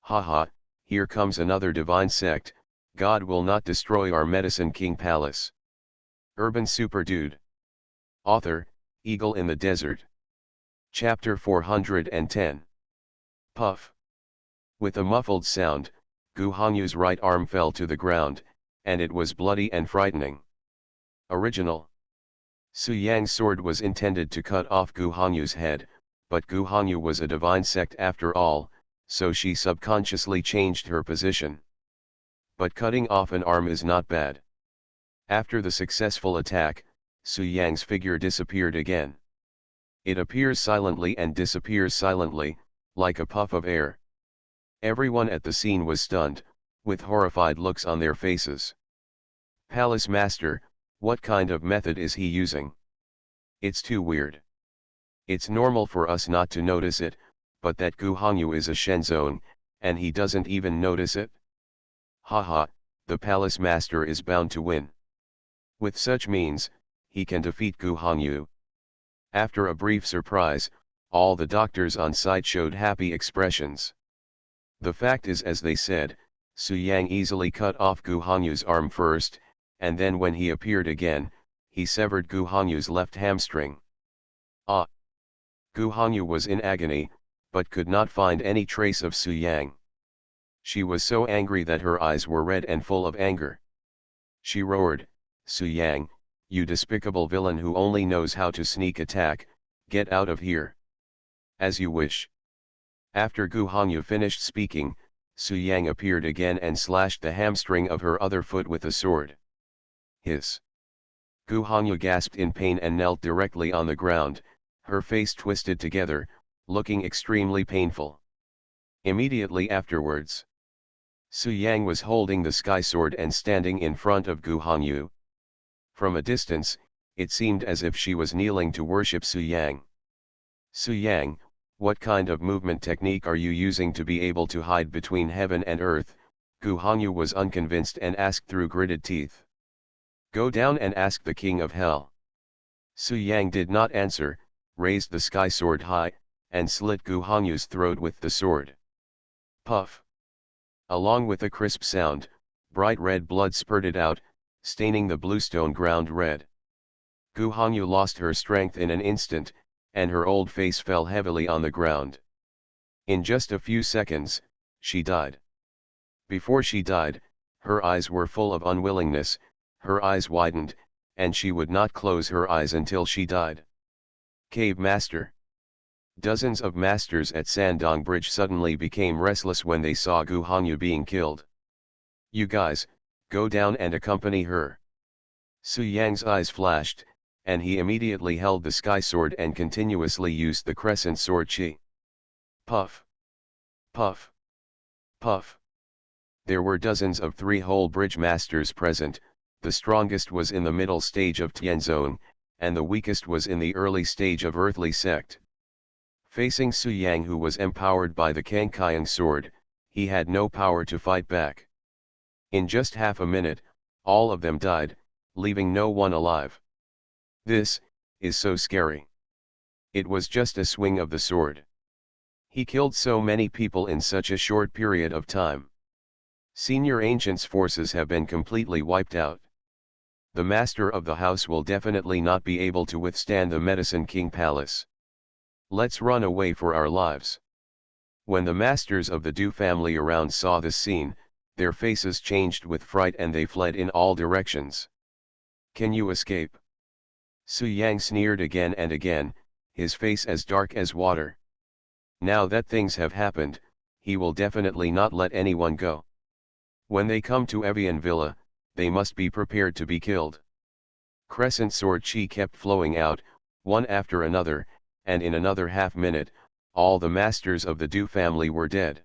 Haha, here comes another divine sect, God will not destroy our Medicine King Palace." Urban Super Dude. Author, Eagle in the Desert. Chapter 410. Puff. With a muffled sound, Gu Hongyu's right arm fell to the ground, and it was bloody and frightening. Original. Su Yang's sword was intended to cut off Gu Hongyu's head, but Gu Hongyu was a divine sect after all, so she subconsciously changed her position. But cutting off an arm is not bad. After the successful attack, Su Yang's figure disappeared again. It appears silently and disappears silently, like a puff of air. Everyone at the scene was stunned, with horrified looks on their faces. Palace Master, what kind of method is he using? It's too weird. It's normal for us not to notice it, but that Gu Hongyu is a Shenzone, and he doesn't even notice it? Haha, the Palace Master is bound to win. With such means, he can defeat Gu Hongyu. After a brief surprise, all the doctors on site showed happy expressions. The fact is, as they said, Su Yang easily cut off Gu Hongyu's arm first, and then when he appeared again, he severed Gu Hongyu's left hamstring. Ah! Gu Hongyu was in agony, but could not find any trace of Su Yang. She was so angry that her eyes were red and full of anger. She roared, "Su Yang, you despicable villain who only knows how to sneak attack, get out of here." "As you wish." After Gu Hongyu finished speaking, Su Yang appeared again and slashed the hamstring of her other foot with a sword. Hiss! Gu Hongyu gasped in pain and knelt directly on the ground, her face twisted together, looking extremely painful. Immediately afterwards, Su Yang was holding the sky sword and standing in front of Gu Hongyu. From a distance, it seemed as if she was kneeling to worship Su Yang. "Su Yang, what kind of movement technique are you using to be able to hide between heaven and earth?" Gu Hongyu was unconvinced and asked through gritted teeth. "Go down and ask the king of hell." Su Yang did not answer, raised the sky sword high, and slit Gu Hongyu's throat with the sword. Puff! Along with a crisp sound, bright red blood spurted out, staining the bluestone ground red. Gu Hongyu lost her strength in an instant, and her old face fell heavily on the ground. In just a few seconds, she died. Before she died, her eyes were full of unwillingness, her eyes widened, and she would not close her eyes until she died. Cave Master. Dozens of masters at Sandong Bridge suddenly became restless when they saw Gu Hongyu being killed. You guys, go down and accompany her. Su Yang's eyes flashed, and he immediately held the sky sword and continuously used the crescent sword chi. Puff. Puff. Puff. There were dozens of three-hole bridge masters present, the strongest was in the middle stage of Tianzong, and the weakest was in the early stage of earthly sect. Facing Su Yang, who was empowered by the Kangqiang sword, he had no power to fight back. In just half a minute, all of them died, leaving no one alive. This is so scary. It was just a swing of the sword. He killed so many people in such a short period of time. Senior Ancient's forces have been completely wiped out. The master of the house will definitely not be able to withstand the Medicine King Palace. Let's run away for our lives. When the masters of the Du family around saw this scene, their faces changed with fright and they fled in all directions. Can you escape? Su Yang sneered again and again, his face as dark as water. Now that things have happened, he will definitely not let anyone go. When they come to Evian Villa, they must be prepared to be killed. Crescent sword chi kept flowing out, one after another, and in another half-minute, all the masters of the Du family were dead.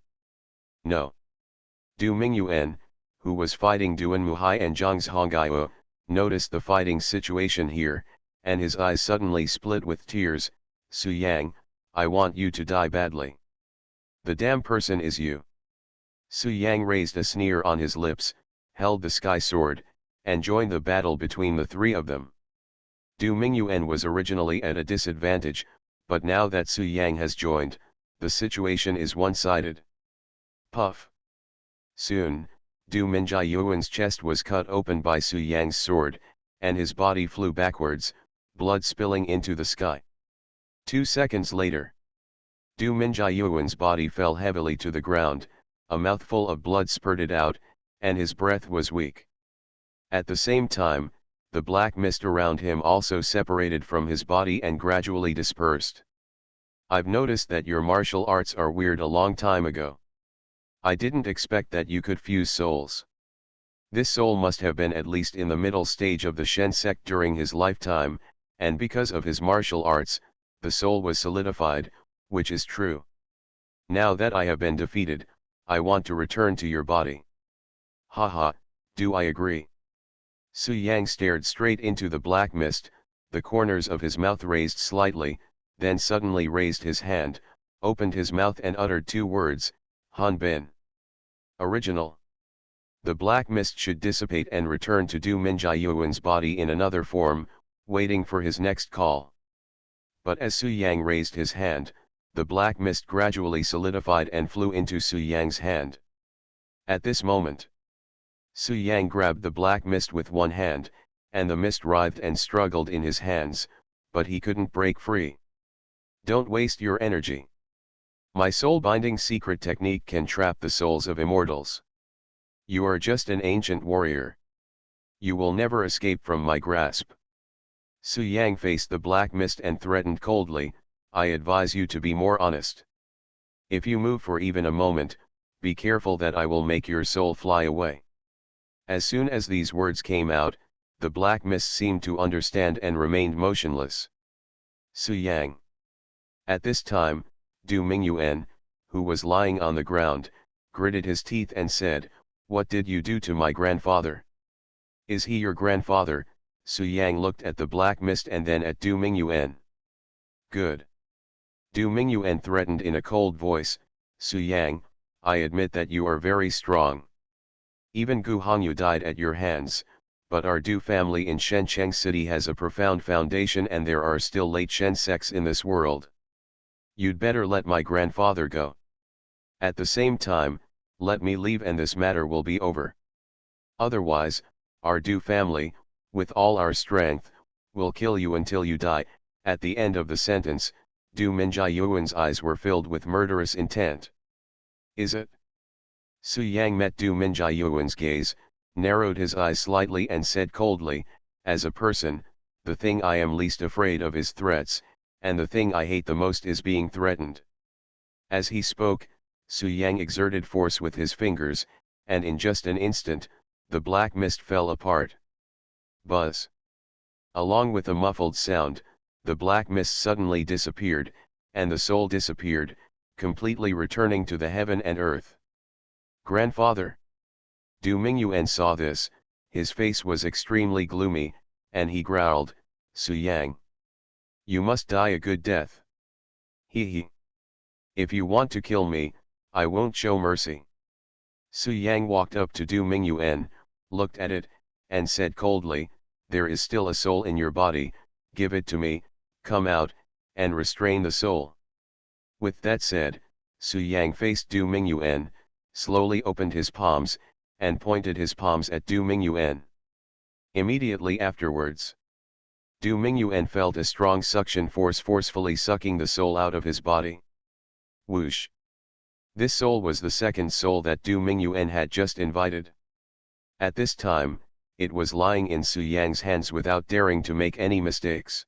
No. Du Mingyuan, who was fighting Duan Muhai and Zhang's Honggaiu, noticed the fighting situation here, and his eyes suddenly split with tears. Su Yang, I want you to die badly. The damn person is you. Su Yang raised a sneer on his lips, held the sky sword, and joined the battle between the three of them. Du Mingyuan was originally at a disadvantage, but now that Su Yang has joined, the situation is one-sided. Puff. Soon, Du Mingyuan's chest was cut open by Su Yang's sword, and his body flew backwards, blood spilling into the sky. 2 seconds later, Du Mingyuan's body fell heavily to the ground, a mouthful of blood spurted out, and his breath was weak. At the same time, the black mist around him also separated from his body and gradually dispersed. I've noticed that your martial arts are weird a long time ago. I didn't expect that you could fuse souls. This soul must have been at least in the middle stage of the Shen sect during his lifetime, and because of his martial arts, the soul was solidified, which is true. Now that I have been defeated, I want to return to your body. Haha, do I agree? Su Yang stared straight into the black mist, the corners of his mouth raised slightly, then suddenly raised his hand, opened his mouth and uttered 2 words, Han Bin. Original. The black mist should dissipate and return to Du Mingyuan's body in another form, waiting for his next call. But as Su Yang raised his hand, the black mist gradually solidified and flew into Su Yang's hand. At this moment, Su Yang grabbed the black mist with one hand, and the mist writhed and struggled in his hands, but he couldn't break free. Don't waste your energy. My soul-binding secret technique can trap the souls of immortals. You are just an ancient warrior. You will never escape from my grasp. Su Yang faced the black mist and threatened coldly, I advise you to be more honest. If you move for even a moment, be careful that I will make your soul fly away. As soon as these words came out, the black mist seemed to understand and remained motionless. Su Yang. At this time, Du Mingyuan, who was lying on the ground, gritted his teeth and said, What did you do to my grandfather? Is he your grandfather? Su Yang looked at the black mist and then at Du Mingyuan. Good. Du Mingyuan threatened in a cold voice, Su Yang, I admit that you are very strong. Even Gu Hongyu died at your hands, but our Du family in Shencheng City has a profound foundation and there are still late Shen sects in this world. You'd better let my grandfather go. At the same time, let me leave and this matter will be over. Otherwise, our Du family, with all our strength, will kill you until you die. At the end of the sentence, Du Mingyuan's eyes were filled with murderous intent. Is it? Su Yang met Du Mingyuan's gaze, narrowed his eyes slightly and said coldly, as a person, the thing I am least afraid of is threats, and the thing I hate the most is being threatened. As he spoke, Su Yang exerted force with his fingers, and in just an instant, the black mist fell apart. Buzz. Along with a muffled sound, the black mist suddenly disappeared, and the soul disappeared, completely returning to the heaven and earth. Grandfather! Du Mingyuan saw this, his face was extremely gloomy, and he growled, Su Yang. You must die a good death. He. If you want to kill me, I won't show mercy. Su Yang walked up to Du Mingyuan, looked at it, and said coldly, there is still a soul in your body, give it to me, come out, and restrain the soul. With that said, Su Yang faced Du Mingyuan, slowly opened his palms, and pointed his palms at Du Mingyuan. Immediately afterwards, Du Mingyuan felt a strong suction force forcefully sucking the soul out of his body. Whoosh! This soul was the second soul that Du Mingyuan had just invited. At this time, it was lying in Su Yang's hands without daring to make any mistakes.